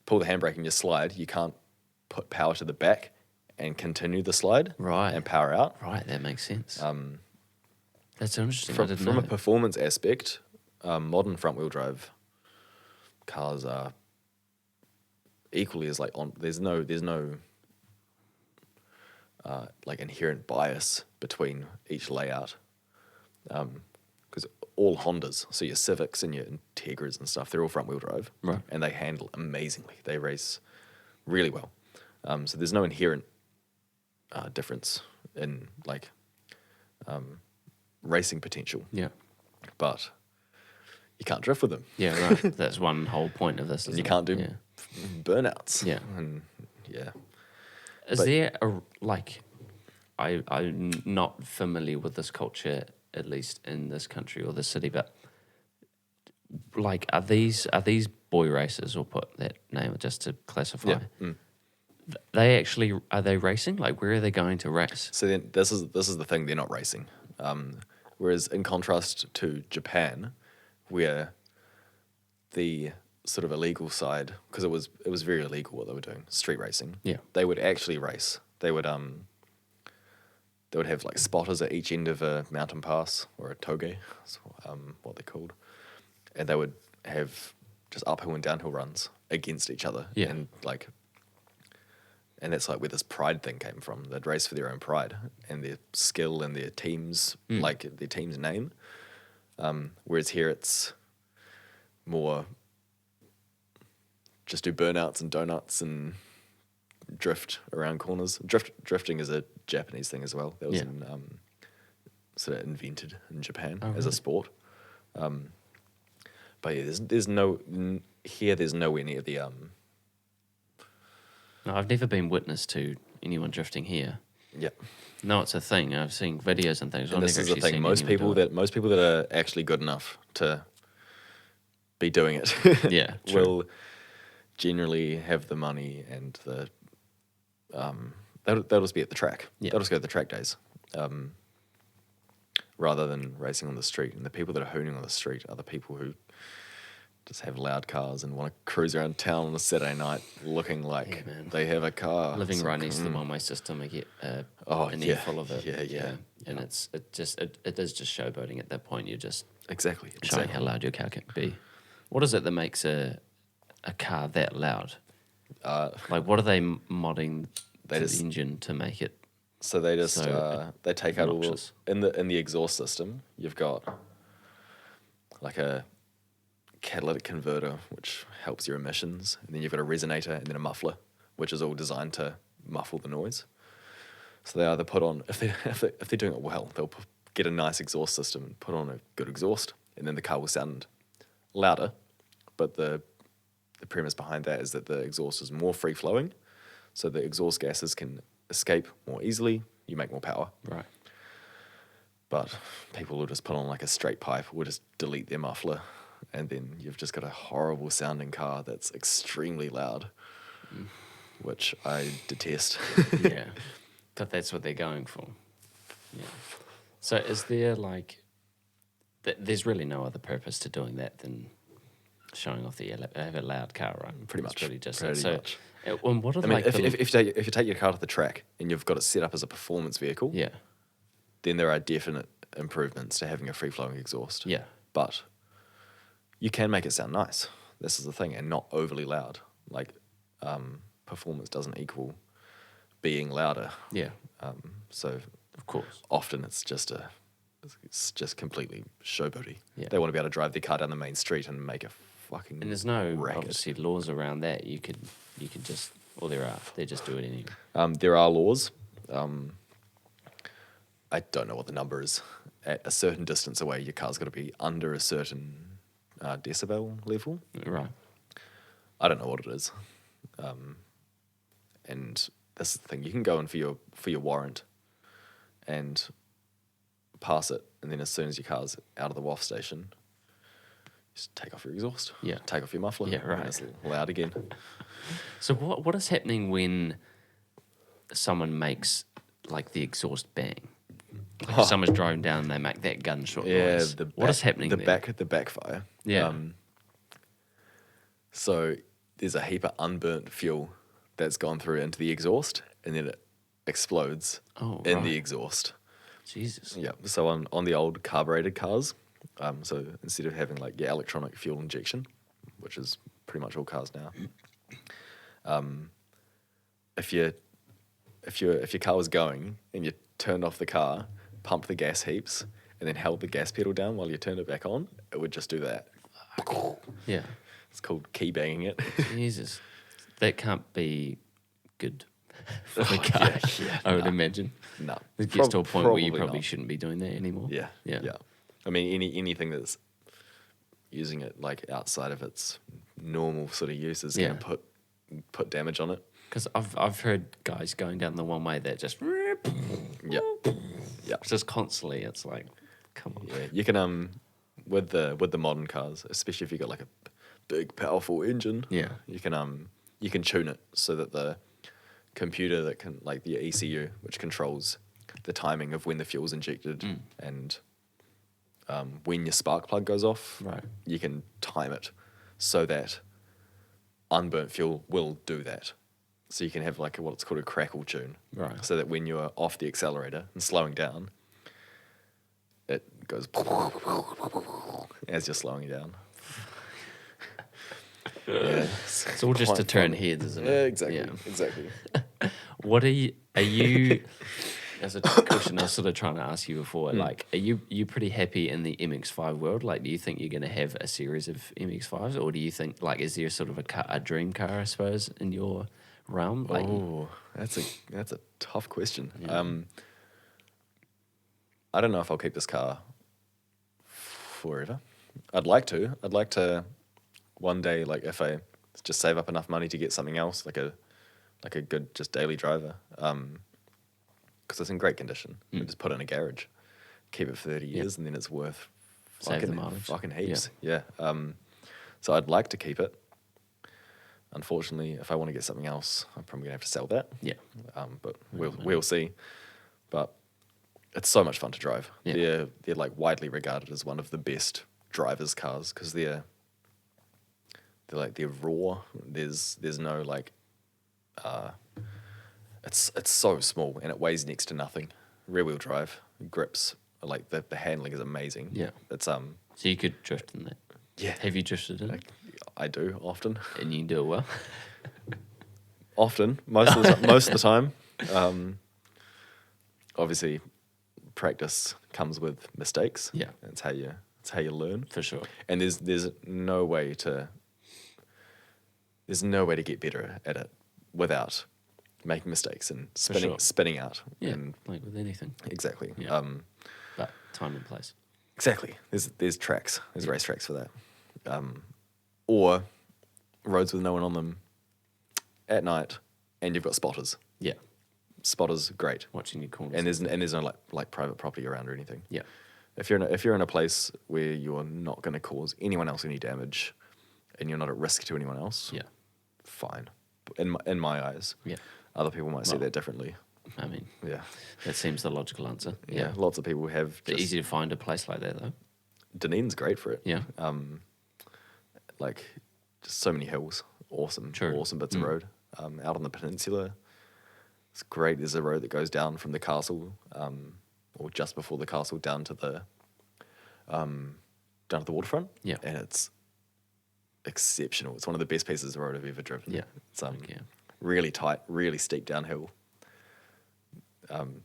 pull the handbrake and you slide, you can't put power to the back and continue the slide. Right. And power out. Right, that makes sense. That's interesting. I From, didn't from know a that. performance aspect, modern front wheel drive cars are equally as like on. There's no like inherent bias between each layout, because all Hondas, so your Civics and your Integras and stuff, they're all front wheel drive, Right. and they handle amazingly. They race really well. So there's no inherent difference in like racing potential, Yeah. but you can't drift with them. Yeah, right. That's one whole point of this. And isn't you it? can't do Yeah. burnouts. Yeah. And yeah. Is But- there a like? I'm not familiar with this culture, at least in this country or this city, but like, are these boy races, or put that name just to classify? Yeah. They actually are they racing? Like, where are they going to race? So then this is the thing, they're not racing. Whereas in contrast to Japan, where the sort of illegal side, because it was very illegal what they were doing, street racing. Yeah. They would actually race. They would have like spotters at each end of a mountain pass or a toge, that's what they're called, and they would have just uphill and downhill runs against each other. Yeah. And that's like where this pride thing came from. They'd race for their own pride and their skill and their team's like their team's name. Whereas here it's more just do burnouts and donuts and drift around corners. Drifting is a Japanese thing as well. That was sort of invented in Japan as a sport. But yeah, there's nowhere near the No, I've never been witness to anyone drifting here. yeah. No, it's a thing. I've seen videos and things. And I've this never is the actually thing. seen Most anyone people that are actually good enough to be doing it, Yeah, true. will generally have the money and the they'll just be at the track. Yeah. They'll just go to the track days, rather than racing on the street. And the people that are hooning on the street are the people who just have loud cars and want to cruise around town on a Saturday night looking like Yeah, man. they have a car. living It's right like, next to the one-way system. I get Oh, an yeah. earful of it. Yeah. And it is just showboating at that point. You're just exactly. showing how loud your car can be. What is it that makes a car that loud? Like, what are they modding They to just- the engine to make it? So they just So, they take out all obnoxious. in the exhaust system. You've got like a catalytic converter, which helps your emissions, and then you've got a resonator and then a muffler, which is all designed to muffle the noise. So they either put on if they're doing it well, they'll get a nice exhaust system, put on a good exhaust, and then the car will sound louder. But the premise behind that is that the exhaust is more free flowing, so the exhaust gases can escape more easily. You make more power. Right. But people will just put on like a straight pipe, will just delete their muffler, and then you've just got a horrible sounding car that's extremely loud, which I detest. Yeah. But that's what they're going for. Yeah. So is there like, there's really no other purpose to doing that than showing off that you have a loud car, right? Pretty It's much. Pretty just Pretty so, much. And what are I mean, like if the, you take your car to the track and you've got it set up as a performance vehicle, yeah, then there are definite improvements to having a free flowing exhaust. yeah, But you can make it sound nice. This is the thing, and not overly loud. Like performance doesn't equal being louder. yeah, So of course. often it's just completely showboaty. Yeah. They want to be able to drive their car down the main street and make a fucking And there's no racket. obviously laws around that. You could just, well, there are. They just do it anyway. There are laws. I don't know what the number is. At a certain distance away, your car's got to be under a certain decibel level. Right. I don't know what it is. And that's the thing. You can go in for your warrant and pass it, and then as soon as your car's out of the WAF station, just take off your exhaust. Yeah. Take off your muffler. Yeah, right. And it's loud again. So what is happening when someone makes like the exhaust bang? Like if someone's driving down and they make that gunshot Yeah. noise. What is happening The there? the backfire. Yeah. So there's a heap of unburnt fuel that's gone through into the exhaust, and then it explodes Oh, in right. the exhaust. Jesus. Yeah. So on the old carbureted cars, so instead of having like your electronic fuel injection, which is pretty much all cars now, if your car was going and you turned off the car, pumped the gas heaps, and then held the gas pedal down while you turned it back on, it would just do that. Yeah. It's called key banging it. Jesus. That can't be good for the car, I would imagine. No. It gets to a point where you Probably probably not. shouldn't be doing that anymore. Yeah. Yeah. I mean, anything that's using it like outside of its normal sort of use is Yeah. going to put damage on it. Because I've heard guys going down the one way that just Yeah. Yeah. just constantly. It's like, come on. Yeah. You can with the modern cars, especially if you got like a big powerful engine. Yeah. You can tune it so that the computer that can, like the ECU, which controls the timing of when the fuel's injected and when your spark plug goes off. Right. You can time it so that unburnt fuel will do that. So you can have like what's called a crackle tune. Right. So that when you're off the accelerator and slowing down, it goes as you're slowing down. Yeah, It's all just to turn heads, isn't it? Yeah, exactly. Yeah. Exactly. What are you as a question I was sort of trying to ask you before, like, are you pretty happy in the MX-5 world? Like, do you think you're going to have a series of MX-5s, or do you think, like, is there sort of a dream car, I suppose, in your realm? Like, Oh, that's a tough question. Yeah. I don't know if I'll keep this car forever. I'd like to. I'd like to one day, like if I just save up enough money to get something else, like a good just daily driver, because it's in great condition. You just put it in a garage, keep it for 30 years, and then it's worth Save the mileage. fucking heaps. Yeah. So I'd like to keep it. Unfortunately, if I want to get something else, I'm probably gonna have to sell that. yeah. But we'll see. But it's so much fun to drive. Yeah. They're like widely regarded as one of the best drivers' cars because they're raw. There's no like, it's so small and it weighs next to nothing. Rear wheel drive grips, like the handling is amazing. Yeah. It's So you could drift in that. yeah. Have you drifted in? Like, I do often. And you can do it well. Often, most of the time. Obviously, practice comes with mistakes. Yeah. That's how you learn. For sure. And there's no way to get better at it without making mistakes and sure. spinning out. Yeah. And Like with anything. exactly. Yeah. But time and place. Exactly. There's tracks. There's race tracks for that. Or roads with no one on them at night, and you've got spotters. Yeah. Spotters, great. Watching your corners. And there's no like private property around or anything. yeah. If you're in a place where you're not going to cause anyone else any damage, and you're not at risk to anyone else, Yeah. fine. In my eyes, Yeah. other people might see Well, that differently. I mean, Yeah, that seems the logical answer. yeah. Lots of people have. It's easy to find a place like that, though. Dunedin's great for it. Yeah. Like just so many hills, awesome bits of road. Out on the peninsula, it's great. There's a road that goes down from the castle, or just before the castle, down to the waterfront. Yeah. And it's exceptional. It's one of the best pieces of road I've ever driven. Yeah. It's Yeah. really tight, really steep downhill.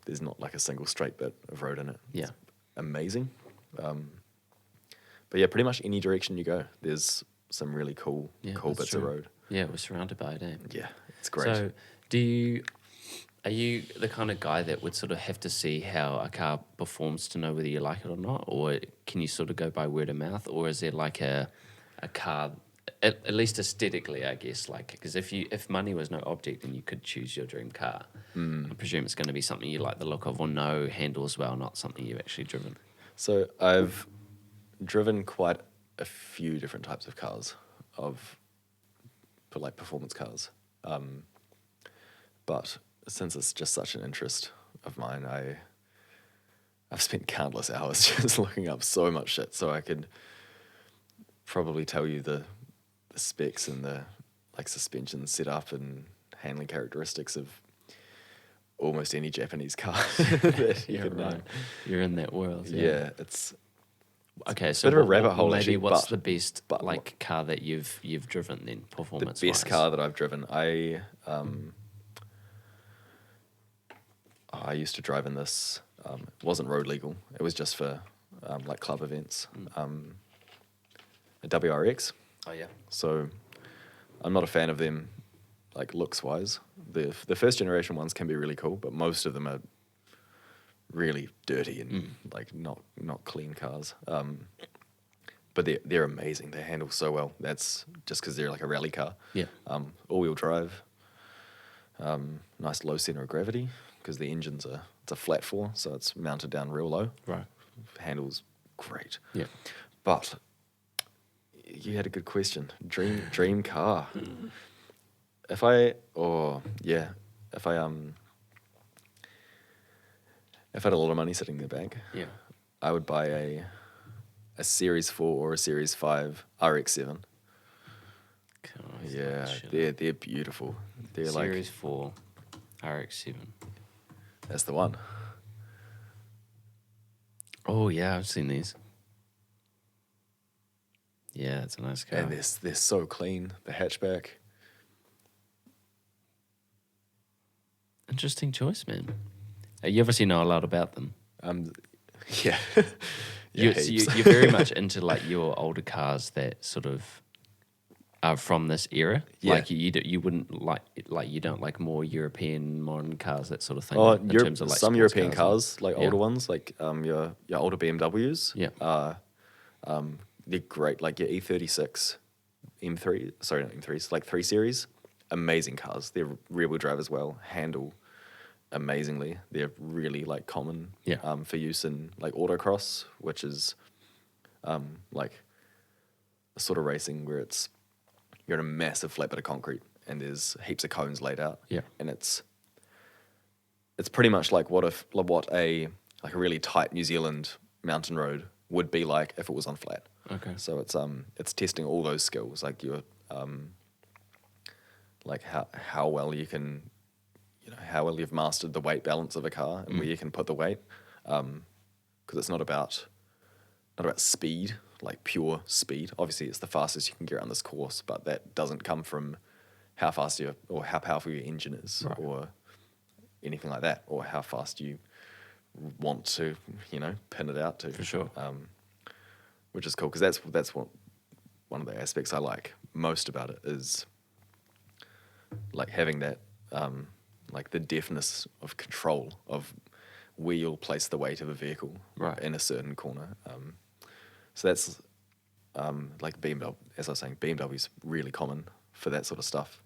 There's not like a single straight bit of road in it. Yeah. It's amazing. But yeah, pretty much any direction you go, there's some really cool That's bits of true. road. Yeah, we're surrounded by it, eh? Yeah, it's great. So, are you the kind of guy that would sort of have to see how a car performs to know whether you like it or not? Or can you sort of go by word of mouth? Or is there like a car, at least aesthetically, I guess, like, because if money was no object and you could choose your dream car, I presume it's going to be something you like the look of or know handles well, not something you've actually driven. So I've driven quite a few different types of cars, for like performance cars. But since it's just such an interest of mine, I've spent countless hours just looking up so much shit, so I could probably tell you the specs and the like suspension setup and handling characteristics of almost any Japanese car that you could know. You're in that world. Yeah, it's Okay, so bit of a rabbit hole, maybe actually, what's but- the best but like car that you've driven then, the performance? best car that I've driven. I used to drive in this. It wasn't road legal. It was just for like club events. A WRX. Oh yeah. So I'm not a fan of them, like looks wise. The first generation ones can be really cool, but most of them are really dirty and like not clean cars. But they're amazing. They handle so well. That's just because they're like a rally car. Yeah. All-wheel drive. Nice low center of gravity because the engine's it's a flat four, so it's mounted down real low. Right. Handles great. Yeah. But you had a good question. Dream car. If if I had a lot of money sitting in the bank, Yeah. I would buy a Series 4 or a Series 5 RX-7. Yeah, they're beautiful. They're Series 4, RX-7. That's the one. Oh, yeah, I've seen these. Yeah, it's a nice car. And they're so clean. The hatchback. Interesting choice, man. You obviously know a lot about them. Yeah. You're heaps. very much into like your older cars that sort of are from this era. Yeah. Like you wouldn't like you don't like more European modern cars, that sort of thing. Oh, in terms of like some sports European cars, like yeah. older ones, like your older BMWs. Yeah. They're great. Like your E36 M3, sorry, not M3s, like 3 Series. Amazing cars. They're rear wheel drive as well. Handle amazingly. They're really like common for use in like autocross, which is like a sort of racing where you're in a massive flat bit of concrete and there's heaps of cones laid out. Yeah. And it's pretty much like what a really tight New Zealand mountain road would be like if it was on flat. Okay. So it's testing all those skills, like your like how well you can, how well you've mastered the weight balance of a car and where you can put the weight, because it's not about speed, like pure speed. Obviously, it's the fastest you can get on this course, but that doesn't come from how fast or how powerful your engine is, Right. or anything like that, or how fast you want to, pin it out to. For sure. Which is cool, because that's what one of the aspects I like most about it is like having that like the deftness of control of where you'll place the weight of a vehicle Right. in a certain corner. So that's like BMW, as I was saying, BMW's really common for that sort of stuff.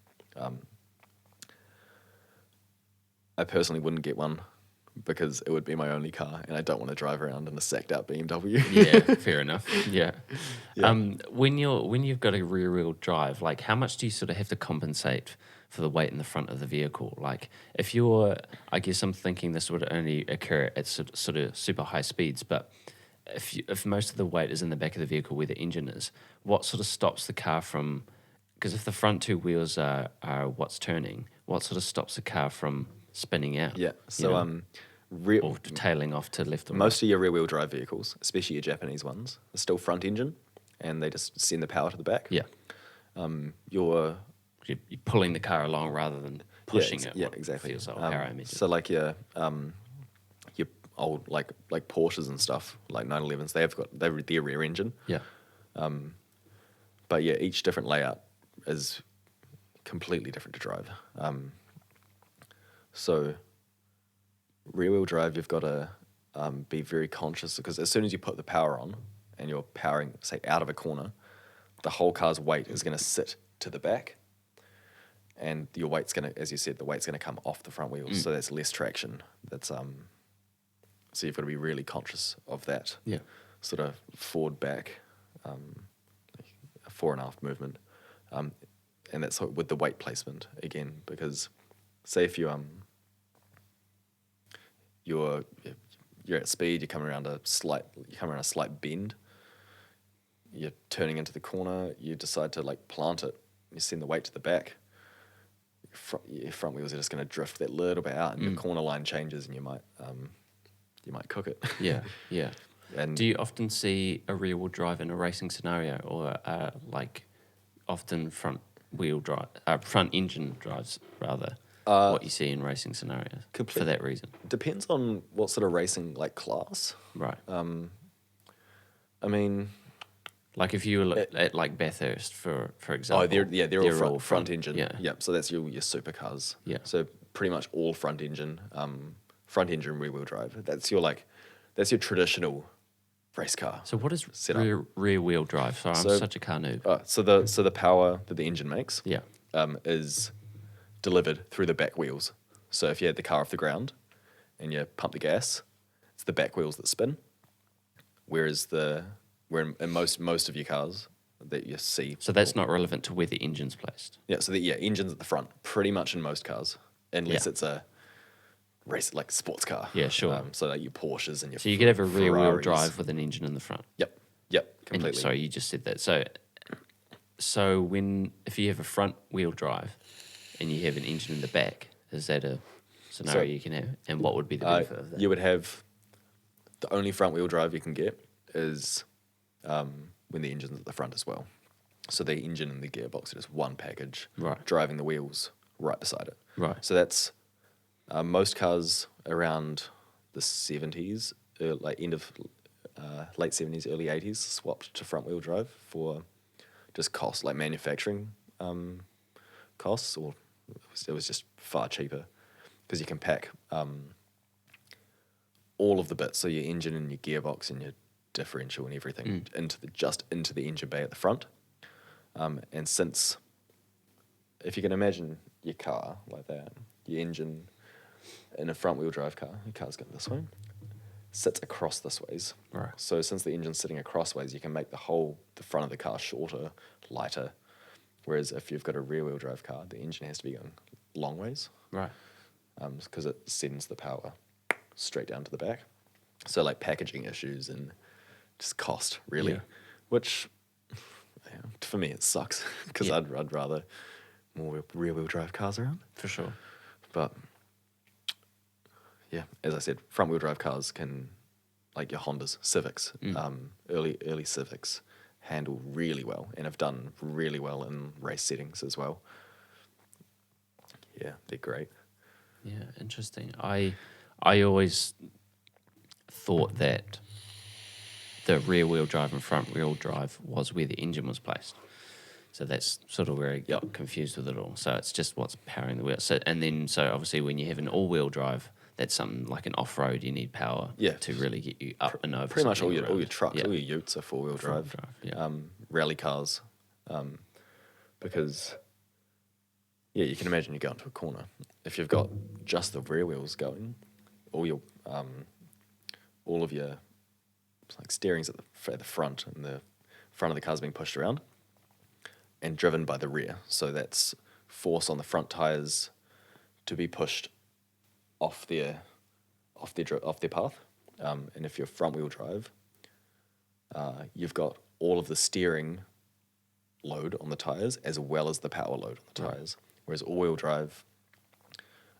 I personally wouldn't get one because it would be my only car, and I don't want to drive around in a sacked out BMW. Yeah, fair enough. Yeah. Yeah. When you've got a rear wheel drive, like how much do you sort of have to compensate for the weight in the front of the vehicle? Like if I guess I'm thinking this would only occur at sort of super high speeds, but if most of the weight is in the back of the vehicle where the engine is, what sort of stops the car from? Because if the front two wheels are what's turning, what sort of stops the car from spinning out? Yeah. So or tailing off to left or most of your rear wheel drive vehicles, especially your Japanese ones, are still front engine, and they just send the power to the back. right? Yeah. Your You're pulling the car along rather than pushing it. Yeah, what exactly. Feels like how I imagine. So like your old like Porsches and stuff, like 911s, they're rear engine. Yeah. But yeah, each different layout is completely different to drive. So rear wheel drive, you've got to be very conscious, because as soon as you put the power on and you're powering, say, out of a corner, the whole car's weight is going to sit to the back, and your weight's going to, as you said, the weight's going to come off the front wheels, so that's less traction. That's so you've got to be really conscious of that. Yeah. Sort of forward back, a fore and aft movement, and that's with the weight placement again, because say if you're at speed, you're coming around a slight bend, you're turning into the corner, you decide to like plant it, you send the weight to the back, your front wheels are just going to drift that little bit out, and your corner line changes, and you might cook it. Yeah. Yeah. And Do you often see a rear wheel drive in a racing scenario, or like often front engine drives rather? What you see in racing scenarios for that reason. depends on what sort of racing like class. Right. I mean, like if you were at like Bathurst, for example. they're all front engine. Yeah. Yep. So that's your supercars. Yeah. So pretty much all front engine rear wheel drive. That's your traditional race car. So what is setup. rear wheel drive? Sorry, I'm such a car noob. So the power that the engine makes Yeah. is delivered through the back wheels. So if you had the car off the ground and you pump the gas, it's the back wheels that spin. Whereas in most of your cars that you see. So that's not relevant to where the engine's placed. Yeah, so engine's at the front, pretty much in most cars. unless it's a race like sports car. Yeah, sure. So like your Porsches and your So you could have a rear wheel Ferraris. drive with an engine in the front. Yep, And completely. sorry, you just said that. So if you have a front wheel drive and you have an engine in the back, is that a scenario you can have? And what would be the benefit of that? You would have the only front wheel drive you can get is when the engine's at the front as well. So the engine and the gearbox are just one package, Right. driving the wheels right beside it. Right. So that's most cars around the 70s, like end of late 70s, early 80s, swapped to front wheel drive for just cost, like manufacturing costs, or it was just far cheaper because you can pack all of the bits, so your engine and your gearbox and your differential and everything into the engine bay at the front. And since, if you can imagine your car like that, your engine in a front wheel drive car, your car's going this way, sits across this ways. Right. So since the engine's sitting across ways, you can make the front of the car shorter, lighter. Whereas if you've got a rear wheel drive car, the engine has to be going long ways. Right. Because it sends the power straight down to the back. So like packaging issues and just cost, really. Yeah. Which, for me, it sucks because Yeah. I'd rather more rear wheel drive cars around. For sure. But yeah, as I said, front wheel drive cars can, like your Hondas, Civics, early Civics, handle really well and have done really well in race settings as well. Yeah, they're great. Yeah, interesting. I always thought that the rear wheel drive and front wheel drive was where the engine was placed. So that's sort of where I got confused with it all. So it's just what's powering the wheel. So obviously when you have an all wheel drive, that's something like an off road. You need power to really get you up and over. Pretty much all something your around. trucks, all your utes are four wheel drive. Yeah. Rally cars, because you can imagine you go into a corner. If you've got just the rear wheels going, all of your like steerings at the front, and the front of the car's being pushed around and driven by the rear. So that's force on the front tires to be pushed off their path. And if you're front wheel drive, you've got all of the steering load on the tires as well as the power load on the tires. Whereas all wheel drive,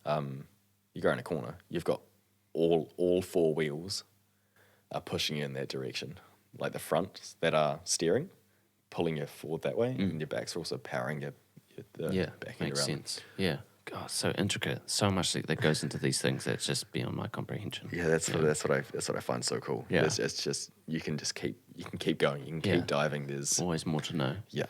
you go in a corner, you've got all four wheels are pushing you in that direction. Like the front that are steering, pulling you forward that way, and your backs are also powering your back end makes around. sense. Yeah. God, so intricate. So much that goes into these things that's just beyond my comprehension. Yeah, that's what I find so cool. Yeah. It's just you can keep going, you can keep diving. There's always more to know. yeah,